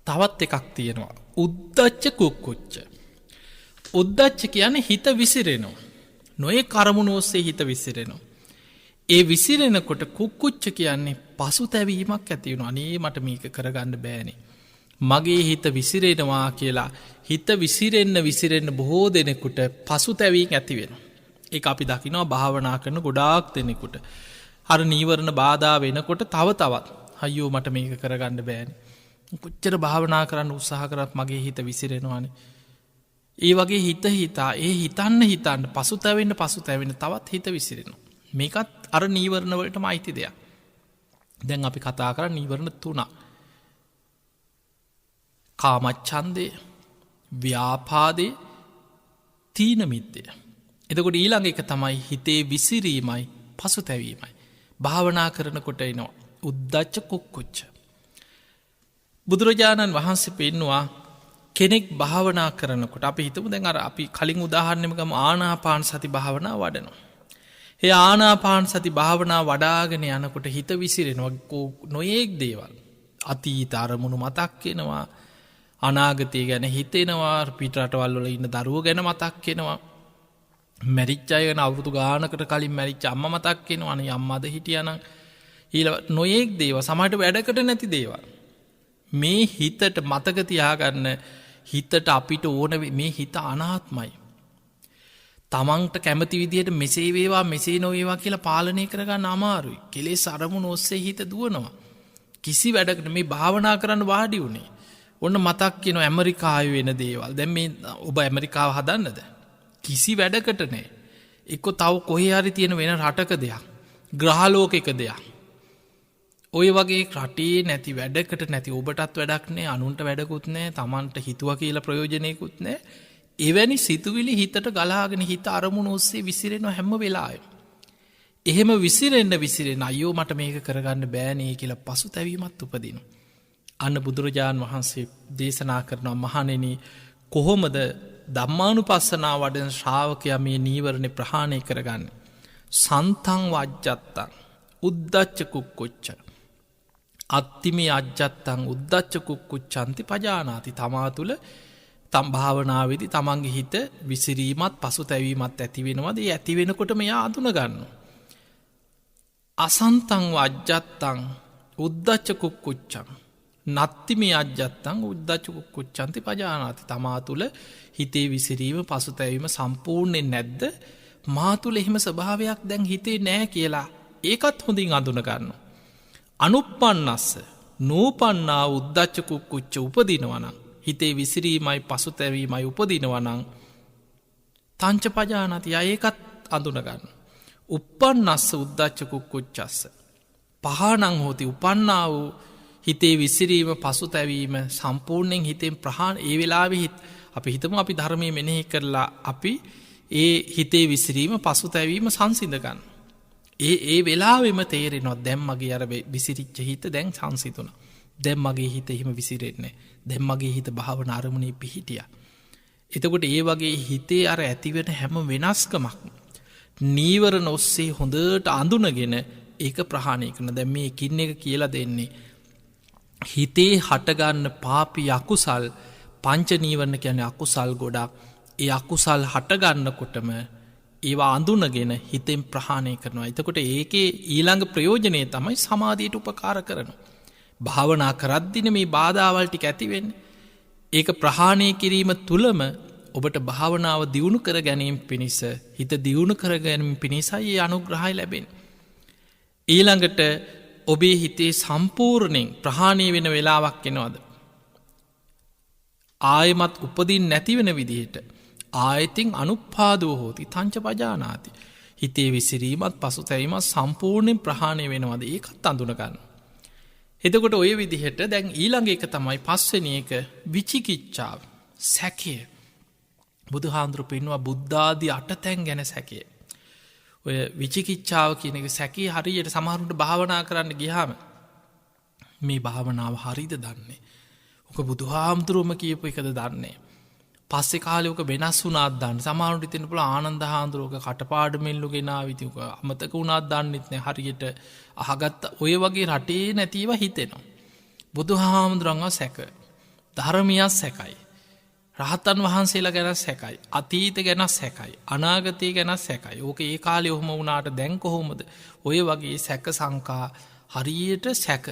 තවත් එකක් තියෙනවා. උද්දච්ච කුක්කුච්ච. උද්දච්ච කියන්නේ හිත විසිරෙනවා. නොයේ කරමුණ ඔස්සේ හිත විසිරෙනවා. ඒ විසිරෙනකොට කුක්කුච්ච කියන්නේ පසු තැවීමක් ඇතිවුණ අනේ මට මේක කරගන්න බෑනේ. මගේ හිත විසිරෙනවා කියලා හිත විසිරෙන්න බොහෝ දෙනෙකුට පසු තැවීම් ඇතිවෙන. ඒ අපි දකිනවා භාවනා කරන ගොඩාක් දෙනෙකුට. අර නීවරණ බාධා වෙනකොට තව තවත් හයෝ මට මේක කරගන්න බෑන. කොච්චර භාවනා කරන්න උත්සාහ කරත් මගේ හිත විසිරෙනවානේ. ඒ වගේ හිතා ඒ හිතන්න පසු තැවෙන්න තවත් හිත විසිරෙනවා. මේකත් අර නීවරණවලටම අයිති දෙයක්. දැන් අපි කතා කර නීවරණ 3. කාමච්ඡන්දය, ව්‍යාපාදේ, තීන මිද්දය. එතකොට ඊළඟ එක තමයි හිතේ විසිරීමයි පසුතැවීමයි. භාවනා කරනකොට එනවා උද්දච්ච කුක්කුච්ච. බුදුරජාණන් වහන්සේ පෙන්නවා කෙනෙක් භාවනා කරනකොට අපි හිතමු දැන් අර අපි කලින් උදාහරණයම ගමු ආනාපාන සති භාවනා වඩනවා. ඒ ආනාපාන සති භාවනා වඩාගෙන යනකොට හිත විසිරෙනවා නොයෙක් දේවල්. අතීත අරමුණු මතක් වෙනවා. අනාගතය ගැන හිතෙනවා. පිටරටවල් වල ඉන්න දරුවෝ ගැන මතක් වෙනවා. මැරිච්ච අය ගැන අවුරුදු ගානකට කලින් මැරිච්ච අම්මා මතක් වෙනවා. අනේ අම්මාද හිටියානම් නොයෙක් දේවල් සමහරට වැඩකට නැති දේවල්. මේ හිතට මතක තියාගන්න හිතට අපිට ඕන මේ හිත අනාත්මයි. තමන්ට කැමති විදිහට මෙසේ වේවා මෙසේ නොවේවා කියලා පාලනය කරගන්න අමාරුයි. කෙලෙස් අරමුණු ඔස්සේ හිත දුවනවා. කිසි වැඩකට මේ භාවනා කරන්න වාඩි වුණේ. ඔන්න මතක් වෙනවා ඇමරිකාවේ වෙන දේවල්. දැන් මේ ඔබ ඇමරිකාව හදන්නද? කිසි වැඩකට නෑ. එක්ක තව කොහේ හරි තියෙන වෙන රටක දෙයක්. ග්‍රහලෝකයක දෙයක්. ඔය වගේ රටේ නැති වැඩකට නැති ඔබටත් වැඩක් නෑ අනුන්ට වැඩකුත් නෑ තමන්ට හිතුව කියලා ප්‍රයෝජනයකුත් නෑ. එවැනි සිතුවිලි හිතට ගලාගෙන හිත අරමුණ ඔස්සේ විසිරෙනවා හැම වෙලාවෙම. එහෙම විසිරෙන්න අයෝ මට මේක කරගන්න බෑනේ කියලා පසුතැවීමත් උපදිනවා. අන්න බුදුරජාණන් වහන්සේ දේශනා කරනවා මහණෙනි කොහොමද ධම්මානුපස්සනා වඩන ශ්‍රාවකයා මේ නීවරණ ප්‍රහාණය කරගන්නේ? සන්තං වජ්ජත්තං උද්දච්ච කුක්කුච්ච අත්තිමේ අජ්ජත්තං උද්දච්ච කුක්කුච්ඡන්ති පජානාති. තමා තුළ තම් භාවනාවේදි තමන්ගේ හිත විසිරීමත් පසුතැවීමත් ඇති වෙනවද? ඒ ඇති වෙනකොට මෙයා අඳුන ගන්නවා. අසන්තං අජ්ජත්තං උද්දච්ච කුක්කුච්ඡං නත්තිමේ අජ්ජත්තං උද්දච්ච කුක්කුච්ඡන්ති පජානාති. තමා තුළ හිතේ විසිරීම පසුතැවීම සම්පූර්ණයෙන් නැද්ද? මා තුළ එහෙම ස්වභාවයක් දැන් හිතේ නෑ කියලා ඒකත් හොඳින් අඳුන ගන්නවා. අනුප්පන්නස්ස නූපන්නා උද්දච්ච කුක්කුච්ච උපදිනවනම් හිතේ විසිරීමයි පසුතැවීමයි උපදිනවනම් තංච පජානාති. ඒකත් අඳුන ගන්න. උප්පන්නස්ස උද්දච්ච කුක්කුච්චස්ස පහනං හෝති. උපන්නා වූ හිතේ විසිරීම පසුතැවීම සම්පූර්ණයෙන් හිතෙන් ප්‍රහාණ ඒ වෙලාවෙ අපි හිතමු අපි ධර්මය මෙනෙහි කරලා අපි ඒ හිතේ විසිරීම පසුතැවීම සංසිඳගන්න. ඒ වෙලාවෙම තේරෙනවා දැන් මගේ අර විසිරිච්ච හිත දැන් සංසිඳුණා. දැන් මගේ හිත එහෙම විසිරෙන්නේ. දැන් මගේ හිත භාවනා අරමුණේ පිහිටියා. එතකොට ඒ වගේ හිතේ අර ඇතිවෙන හැම වෙනස්කමක් නීවරණ ඔස්සේ හොඳට අඳුනගෙන ඒක ප්‍රහාණය කරන. දැන් මේ එකින් එක කියලා දෙන්නේ හිතේ හටගන්න පාපි අකුසල් පංච නීවරණ කියන්නේ අකුසල් ගොඩක්. ඒ අකුසල් හටගන්නකොටම ඒවා අඳුනගෙන හිතෙන් ප්‍රහාණය කරනවා. එතකොට ඒකේ ඊළඟ ප්‍රයෝජනය තමයි සමාධියට උපකාර කරනවා. භාවනා කරද්දින මේ බාධාවල් ටික ඇති වෙන්නේ. ඒක ප්‍රහාණය කිරීම තුලම ඔබට භාවනාව දියුණු කර ගැනීම පිණිස හිත දියුණු කර ගැනීම පිණිසයි ඒ අනුග්‍රහය ලැබෙන්නේ. ඊළඟට ඔබේ හිතේ සම්පූර්ණයෙන් ප්‍රහාණය වෙන වෙලාවක් එනවද? ආයමත් උපදින් නැතිවෙන විදිහට ආයතින් අනුපාදෝ හෝති තංච පජානාති. හිතේ විසිරීමත් පසුතැවීමත් සම්පූර්ණයෙන් ප්‍රහාණය වෙනවද? ඒකත් අඳුන ගන්න. එතකොට ඔය විදිහට දැන් ඊළඟ එක තමයි පස්වෙනි එක විචිකිච්ඡාව. සැකය. බුදුහාඳුරු පෙන්වුවා බුද්ධාදී 8 තැන් ගැන සැකය. ඔය විචිකිච්ඡාව කියන එක සැකේ හරියට සමහරුන්ට භාවනා කරන්න ගියාම මේ භාවනාව හරිද දන්නේ. ඔක බුදුහාමුදුරුවම කියපු එකද දන්නේ. පස්සේ කාලේ ඔක වෙනස් වුණාද දන්නේ. සමහරුන්ට හිතෙන්න පුළුවන් ආනන්ද හාමුදුරුවෝ ඔක කටපාඩමෙන්ලු ගෙනාවි ඉතින් ඔක අමතක වුණාද දන්නෙත් නෑ. හරියට අහගත්ත ඔය වගේ රටේ නැතිව හිතෙනවා. බුදුහාමුදුරන්ව සැක. ධර්මියක් සැකයි. රහතන් වහන්සේලා ගැන සැකයි. අතීත ගැන සැකයි. අනාගතය ගැන සැකයි. ඕක ඒ කාලේ ඔහොම වුණාට දැන් කොහොමද? ඔය වගේ සැක සංකා හරියට සැක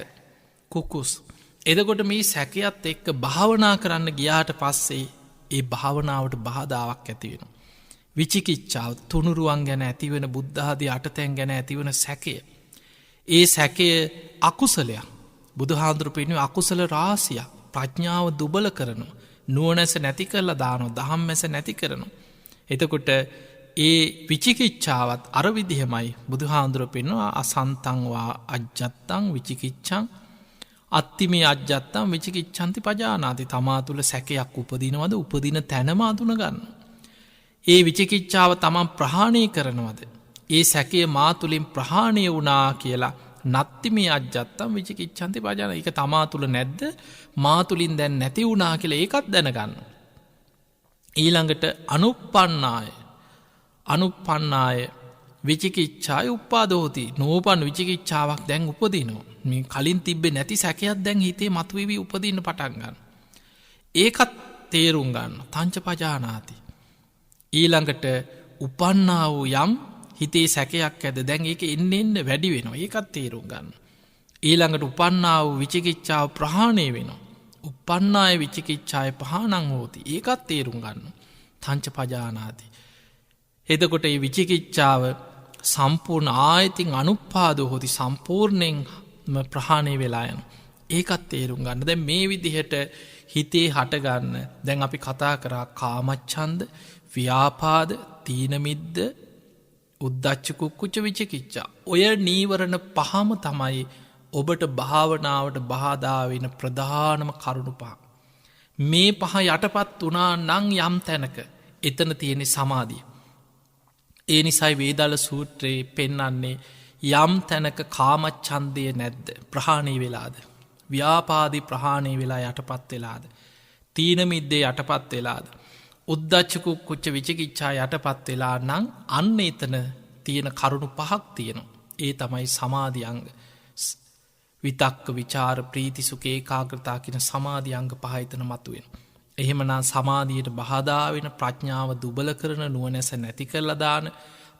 කුකුස්. එතකොට මේ සැකයත් එක්ක භාවනා කරන්න ගියාට පස්සේ ඒ භාවනාවට බාධාවක් ඇති වෙනවා. විචිකිච්ඡාව තුනුරුවන් ගැන ඇතිවෙන බුද්ධ ආදී 8 තැන් ගැන ඇතිවන සැකය. ඒ සැකය අකුසලයක්. බුදුහාඳුරු පෙන්වන්නේ අකුසල රාශියක්. ප්‍රඥාව දුබල කරනවා. නුවණැස නැති කරලා දානවා. ධම්මැස නැති කරනවා. එතකොට ඒ විචිකිච්ඡාවත් අර විදිහමයි බුදුහාඳුරු පෙන්වනවා අසන්තං වා අජ්ජත්තං විචිකිච්ඡං අත්තිමේ අජ්ජත්තං විචිකිච්ඡන්ති පජානාති. තමා තුළ සැකයක් උපදිනවද? උපදින තැනම අඳුන ගන්න. ඒ විචිකිච්ඡාව තමන් ප්‍රහාණය කරනවද? ඒ සැකය මා තුළින් ප්‍රහාණය වුණා කියලා නත්තිමේ අජ්ජත්තං විචිකිච්ඡන්ති පජානාති. ඒක තමා තුළ නැද්ද? මා තුළින් දැන් නැති වුණා කියලා ඒකත් දැනගන්න. ඊළඟට අනුප්පන්නාය විචිකිච්ඡාය උප්පාදෝති. නෝපන් විචිකිච්ඡාවක් දැන් උපදිනවා. මේ කලින් තිබ්බේ නැති සැකයක් දැන් හිතේ මතුවේවි උපදින්න පටන් ගන්න. ඒකත් තේරුම් ගන්න. තංච පජානාති. ඊළඟට උපන්නා වූ යම් හිතේ සැකයක් ඇද දැන් ඒක එන්න වැඩි වෙනවා. ඒකත් තේරුම් ගන්න. ඊළඟට උපන්නා වූ විචිකිච්ඡාව ප්‍රහාණය වෙනවා. උපන්නාය විචිකිච්ඡාය පහනං හෝති. ඒකත් තේරුම් ගන්න. තංච පජානාති. එතකොට මේ විචිකිච්ඡාව සම්පූර්ණ ආයතින් අනුපාදෝ හෝති. සම්පූර්ණයෙන් ප්‍රහාණය වෙලා යන. ඒකත් තේරුම් ගන්න. දැන් මේ විදිහට හිතේ හටගන්න දැන් අපි කතා කරා කාමච්ඡන්ද, ව්‍යාපාද, තීන මිද්ද, උද්ධච්ච කුක්කුච්ච විචිකිච්ඡා. ඔය නීවරණ පහම තමයි ඔබට භාවනාවට බාධා වෙන ප්‍රධානම කරුණු පහ. මේ පහ යටපත් වුණා නම් යම් තැනක එතන තියෙන සමාධිය. ඒ නිසයි වේදාල සූත්‍රයේ පෙන්වන්නේ යම් තැනක කාමච්ඡන්දය නැද්ද? ප්‍රහාණය වෙලාද? ව්‍යාපාදී ප්‍රහාණය වෙලා යටපත් වෙලාද? තීන මිද්දේ යටපත් වෙලාද? උද්ධච්ච කුක්කුච්ච විචිකිච්ඡා යටපත් වෙලා නම් අන්න එතන තියෙන කරුණු පහක් තියෙනවා. ඒ තමයි සමාධි අංග. විතක්ක විචාර ප්‍රීති සුඛ ඒකාග්‍රතාව කියන සමාධි අංග පහ එතන මතුවෙන. එහෙමනම් සමාධියට බාධා වෙන ප්‍රඥාව දුබල කරන නුවණැස නැති කරලා දාන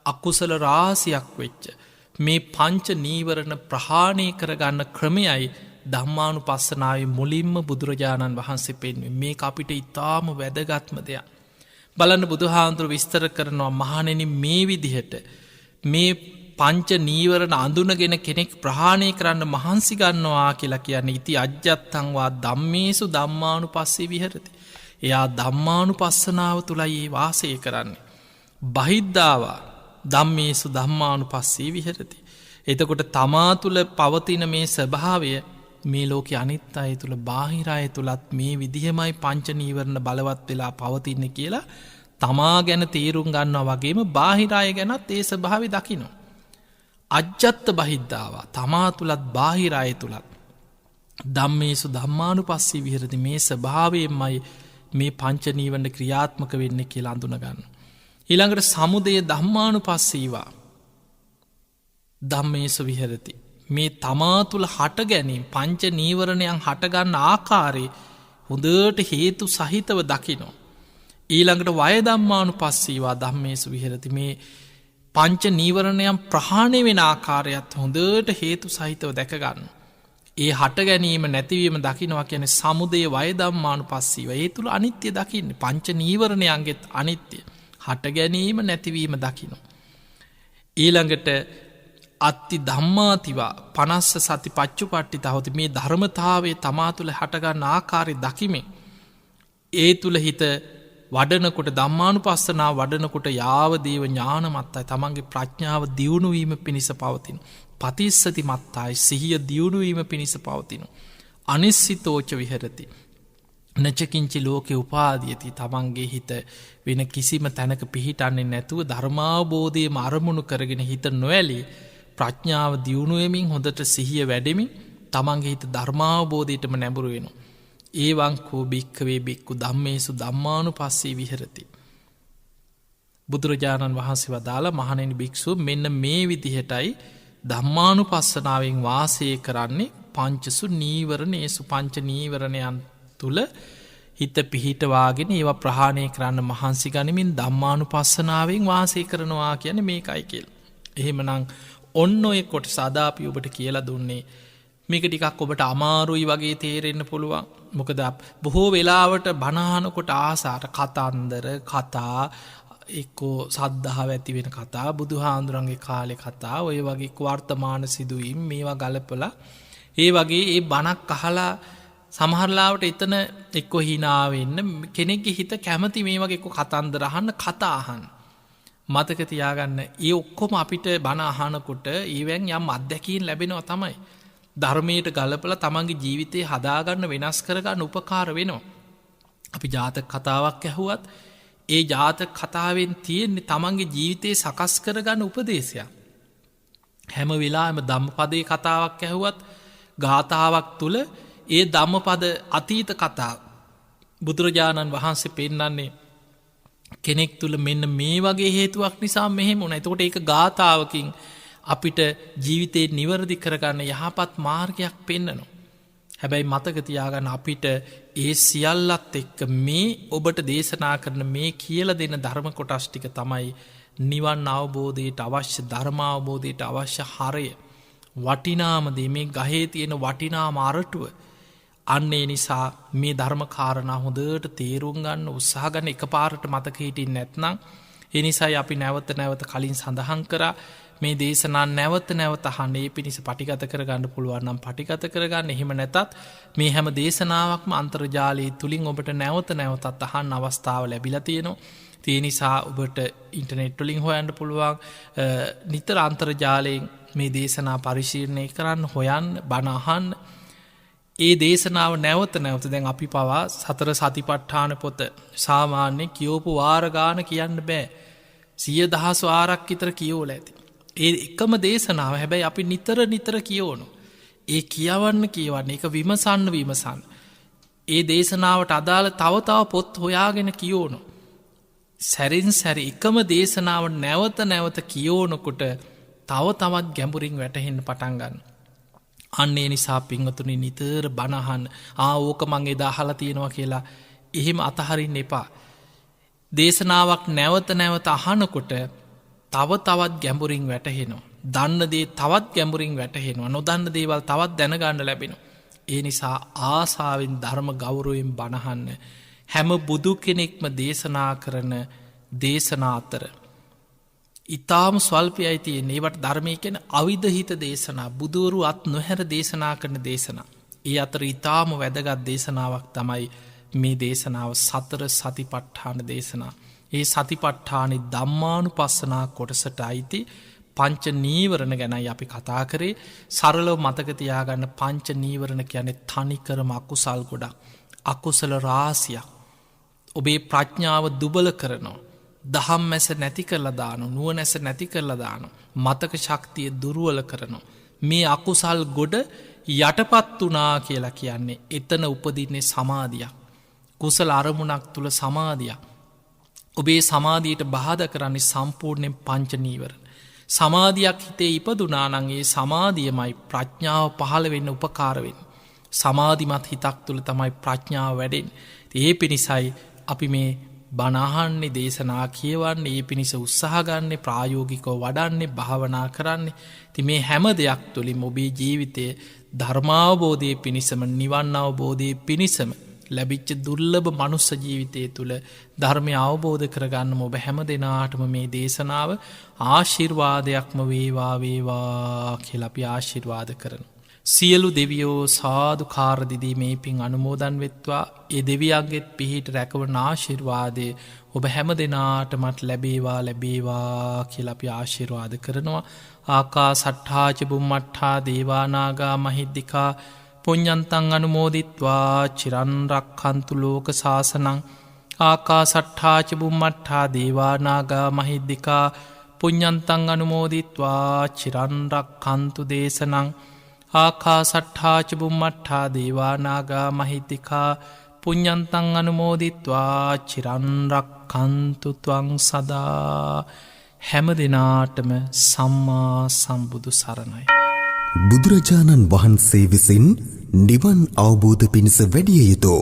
අකුසල රාශියක් වෙච්ච මේ පංච නීවරණ ප්‍රහාණය කරගන්න ක්‍රමයයි ධම්මානුපස්සනාවේ මුලින්ම බුදුරජාණන් වහන්සේ පෙන්වන්නේ. මේක අපිට ඊටාම වැදගත්ම දෙයක්. බලන්න බුදුහාමුදුරුවෝ විස්තර කරනවා මහණෙනි මේ විදිහට මේ පංච නීවරණ අඳුනගෙන කෙනෙක් ප්‍රහාණය කරන්න මහන්සි ගන්නවා කියලා කියන්නේ ඉති අජ්ජත්තං වා ධම්මේසු ධම්මානුපස්සී විහෙරති. එයා ධම්මානුපස්සනාව තුලයි වාසය කරන්නේ. බහිද්ධාවා ධම්මේසු ධම්මානුපස්සී විහෙරති. එතකොට තමා තුළ පවතින මේ ස්වභාවය මේ ලෝකෙ අනිත් අය තුළ බාහිර අය තුළත් මේ විදිහමයි පංච නීවරණ බලවත් වෙලා පවතින්නේ කියලා තමා ගැන තීරුම් ගන්නවා වගේම බාහිර අය ගැනත් ඒ ස්වභාවය දකිනවා. අජ්ජත්ත බහිද්ධාවා තමා තුළත් බාහිර අය තුළත් ධම්මේසු ධම්මානුපස්සී විහෙරති මේ ස්වභාවයෙන්මයි මේ පංච නීවරණ ක්‍රියාත්මක වෙන්නේ කියලා අඳුනගන්න. ඊළඟට සමුදය ධම්මානුපස්සීවා ධම්මේසු විහෙරති මේ තමා තුළ හට ගැනීම පංච නීවරණයන් හටගන්න ආකාරයේ හොඳට හේතු සහිතව දකිනවා. ඊළඟට වය ධම්මානුපස්සීවා ධම්මේසු විහෙරති මේ පංච නීවරණයන් ප්‍රහාණය වෙන ආකාරයත් හොඳට හේතු සහිතව දැකගන්න. ඒ හට ගැනීම නැතිවීම දකිනවා කියන සමුදය වය ධම්මානුපස්සීව ඒ තුළ අනිත්‍ය දකින්න පංච නීවරණයන්ගෙත් අනිත්‍ය හට ගැනීම නැතිවීම දකිනවා. ඊළඟට අත්ති ධම්මාතිවා පනස්ස සති පච්චුපට්ටි තහොති මේ ධර්මතාවේ තමා තුළ හටගන්න ආකාරය දකිමේ ඒ තුළ හිත වඩනකොට ධම්මානුපස්සනාව වඩනකොට යාවදේව ඥානමත්තයි තමන්ගේ ප්‍රඥාව දියුණුවීම පිණිස පවතින. පතිස්සති මත්තයි සිහිය දියුණුවීම පිණිස පවතින. අනිස්සිතෝච විහෙරති. නචකින්චි ලෝකෙ උපාදියති තමන්ගේ හිත වෙන කිසිම තැනක පිහිටන්නේ නැතුව ධර්මාවබෝධය අරමුණු කරගෙන හිත නොවැලී ප්‍රඥාව දියුණුවමින් හොඳට සිහිය වැඩෙමින් තමන්ගේ හිත ධර්මාවබෝධයටම නැඹුරු වෙනවා. ඒවංකෝ භික්කවේ බික්කු ධම්මේසු ධම්මානුපස්සී විහෙරති. බුදුරජාණන් වහන්සේ වදාළ මහණෙනි භික්ෂුව මෙන්න මේ විදිහටයි ධම්මානුපස්සනාවෙන් වාසය කරන්නේ පංචසු නීවරණේසු පංච නීවරණයන් තුළ හිත පිහිටවාගෙන ඒවා ප්‍රහාණය කරන්න මහන්සි ගනිමින් ධම්මානුපස්සනාවෙන් වාසය කරනවා කියන්නේ මේකයි කියලා. එහෙමනම් ඔන්න ඔය කොටස අද අපි ඔබට කියලා දුන්නේ මේක ටිකක් ඔබට අමාරුයි වගේ තේරෙන්න පුළුවන්. මොකද බොහෝ වෙලාවට බණ අහනකොට ආසාට කතන්දර කතා එක්කෝ සද්ධාව ඇති වෙන කතා බුදුහාඳුරන්ගේ කාලේ කතා ඔය වගේ වර්තමාන සිදුවීම් මේවා ගලපලා ඒ වගේ ඒ බණක් අහලා සමහරලාවට එතන එක්කෝ hina වෙන්න කෙනෙක්ගේ හිත කැමති මේ වගේ එක්කෝ කතන්දර අහන්න කතා අහන්න. මතක තියාගන්න ඒ ඔක්කොම අපිට බණ අහනකොට ඊවෙන් යම් අත්දැකීම් ලැබෙනවා තමයි. ධර්මයට ගලපලා තමන්ගේ ජීවිතේ හදාගන්න වෙනස් කරගන්න උපකාර වෙනවා. අපි ජාතක කතාවක් ඇහුවත් ඒ ජාතක කතාවෙන් තියෙන්නේ තමන්ගේ ජීවිතේ සකස් කරගන්න උපදේශයක්. හැම වෙලාවෙම ධම්මපදයේ කතාවක් ඇහුවත් ගාථාවක් තුල ඒ ධම්මපද අතීත කතා බුදුරජාණන් වහන්සේ පෙන්නන්නේ කෙනෙක් තුල මෙන්න මේ වගේ හේතුවක් නිසා මෙහෙම වුණා. එතකොට ඒක ගාථාවකින් අපිට ජීවිතේ නිවැරදි කරගන්න යහපත් මාර්ගයක් පෙන්නනවා. හැබැයි මතක තියාගන්න අපිට ඒ සියල්ලත් එක්ක මේ ඔබට දේශනා කරන මේ කියලා දෙන ධර්ම කොටස් ටික තමයි නිවන් අවබෝධයට අවශ්‍ය ධර්ම අවබෝධයට අවශ්‍ය හරය. වටිනාම දේ මේ ගහේ තියෙන වටිනාම අරටුව. අන්න ඒ නිසා මේ ධර්ම කාරණා හොඳට තේරුම් ගන්න උත්සාහ ගන්න එකපාරට මතක හිටින්නේ නැත්නම් ඒ නිසායි අපි නැවත නැවත කලින් සඳහන් කරා මේ දේශනා නැවත නැවත අහන්න ඒ පිණිස පටිගත කරගන්න පුළුවන් නම් පටිගත කරගන්න. එහෙම නැතත් මේ හැම දේශනාවක්ම අන්තර්ජාලය තුලින් ඔබට නැවත නැවතත් අහන්න අවස්ථාව ලැබිලා තියෙනවා. ඒ නිසා ඔබට ඉන්ටර්නෙට් වලින් හොයන්න පුළුවන්. නිතර අන්තර්ජාලයෙන් මේ දේශනා පරිශීලනය කරන්න හොයන්න බණ අහන්න. ඒ දේශනාව නැවත නැවත දැන් අපි පවා සතර සතිපට්ඨාන පොත සාමාන්‍ය කියවපු වාර ගාන කියන්න බෑ. 100,000 වාරක් විතර කියවලා ඇති. ඒ එකම දේශනාව හැබැයි අපි නිතර නිතර කියවනවා. ඒ කියවන්න ඒක විමසන්න. ඒ දේශනාවට අදාළ තව තව පොත් හොයාගෙන කියවනවා. සැරින් සැරි එකම දේශනාව නැවත නැවත කියවනකොට තව තවත් ගැඹුරින් වැටහෙන්න පටන් ගන්නවා. අන්නේ නිසා පිංවතුනි නිතර බණහන් ඕක මං එදා අහලා තියෙනවා කියලා එහෙම අතහරින්න එපා. දේශනාවක් නැවත නැවත අහනකොට තව තවත් ගැඹුරින් වැටහෙනවා. දන්න දේ තවත් ගැඹුරින් වැටහෙනවා. නොදන්න දේවල් තවත් දැනගන්න ලැබෙනවා. ඒ නිසා ආසාවෙන් ධර්ම ගෞරවයෙන් බණහන්න. හැම බුදු කෙනෙක්ම දේශනා කරන දේශනා අතර ඉතාම ස්වල්පයයි තියෙන ඒවට ධර්මය කියන අවිධහිත දේශනා බුදුවරු අත් නොහැර දේශනා කරන දේශනා. ඒ අතර ඉතාම වැදගත් දේශනාවක් තමයි මේ දේශනාව සතර සතිපට්ඨාන දේශනා. ඒ සතිපට්ඨානෙ ධම්මානුපස්සනා කොටසට අයිති පංච නීවරණ ගැනයි අපි කතා කරේ. සරලව මතක තියාගන්න පංච නීවරණ කියන්නේ තනිකරම අකුසල් ගොඩක්. අකුසල රාශියක්. ඔබේ ප්‍රඥාව දුබල කරනවා. දහම් මැස නැති කරලා දානවා. නුවණැස නැති කරලා දානවා. මතක ශක්තිය දුර්වල කරනවා. මේ අකුසල් ගොඩ යටපත් වුණා කියලා කියන්නේ එතන උපදින්නේ සමාධියක්. කුසල අරමුණක් තුල සමාධියක්. ඔබේ සමාධියට බාධා කරන්නේ සම්පූර්ණයෙන් පංච නීවරණ. සමාධියක් හිතේ ඉපදුනා නම් ඒ සමාධියමයි ප්‍රඥාව පහළ වෙන්න උපකාර වෙන්නේ. සමාධිමත් හිතක් තුල තමයි ප්‍රඥාව වැඩෙන්නේ. ඒ පිණිසයි අපි මේ බණ අහන්නේ දේශනා කියවන්නේ ඒ පිණිස උත්සාහ ගන්න ප්‍රායෝගිකව වඩන්නේ භාවනා කරන්නේ. ඉතින් මේ හැම දෙයක් තුළින් ඔබේ ජීවිතයේ ධර්මාවබෝධයේ පිණිසම නිවන් අවබෝධයේ පිණිසම ලැබිච්ච දුර්ලභ මනුස්ස ජීවිතය තුළ ධර්මය අවබෝධ කරගන්න ඔබ හැම දෙනාටම මේ දේශනාව ආශිර්වාදයක්ම වේවා වේවා කියලා අපි ආශිර්වාද කරනවා. සියලු දෙවියෝ සාදුකාර දිදී මේ පින් අනුමෝදන් වෙත්වා. ඒ දෙවියන්ගේත් පිහිට රැකවන ආශිර්වාදය ඔබ හැම දෙනාටමත් ලැබේවා ලැබේවා කියලා අපි ආශිර්වාද කරනවා. ආකාසට්ඨා ච බුම්මට්ඨා දේවා නාග මහිද්దికා පුඤ්ඤන්තං අනුමෝදිත්වා චිරන් රක්ඛන්තු ලෝක සාසනං. ආකාසට්ඨා ච බුම්මට්ඨා දේවා නාග මහිද්దికා පුඤ්ඤන්තං අනුමෝදිත්වා චිරන් රක්ඛන්තු දේශනං. ආකාසට්ඨා ච බුම්මට්ඨා දේවා නාග මහිද්దికා පුඤ්ඤන්තං අනුමෝදිත්වා චිරන් රක්ඛන්තු ත්වං සදා. හැම දිනාටම සම්මා සම්බුදු සරණයි. බුදුරජාණන් වහන්සේ විසින් නිවන් අවබෝධ පිණිස වැඩිය යුතු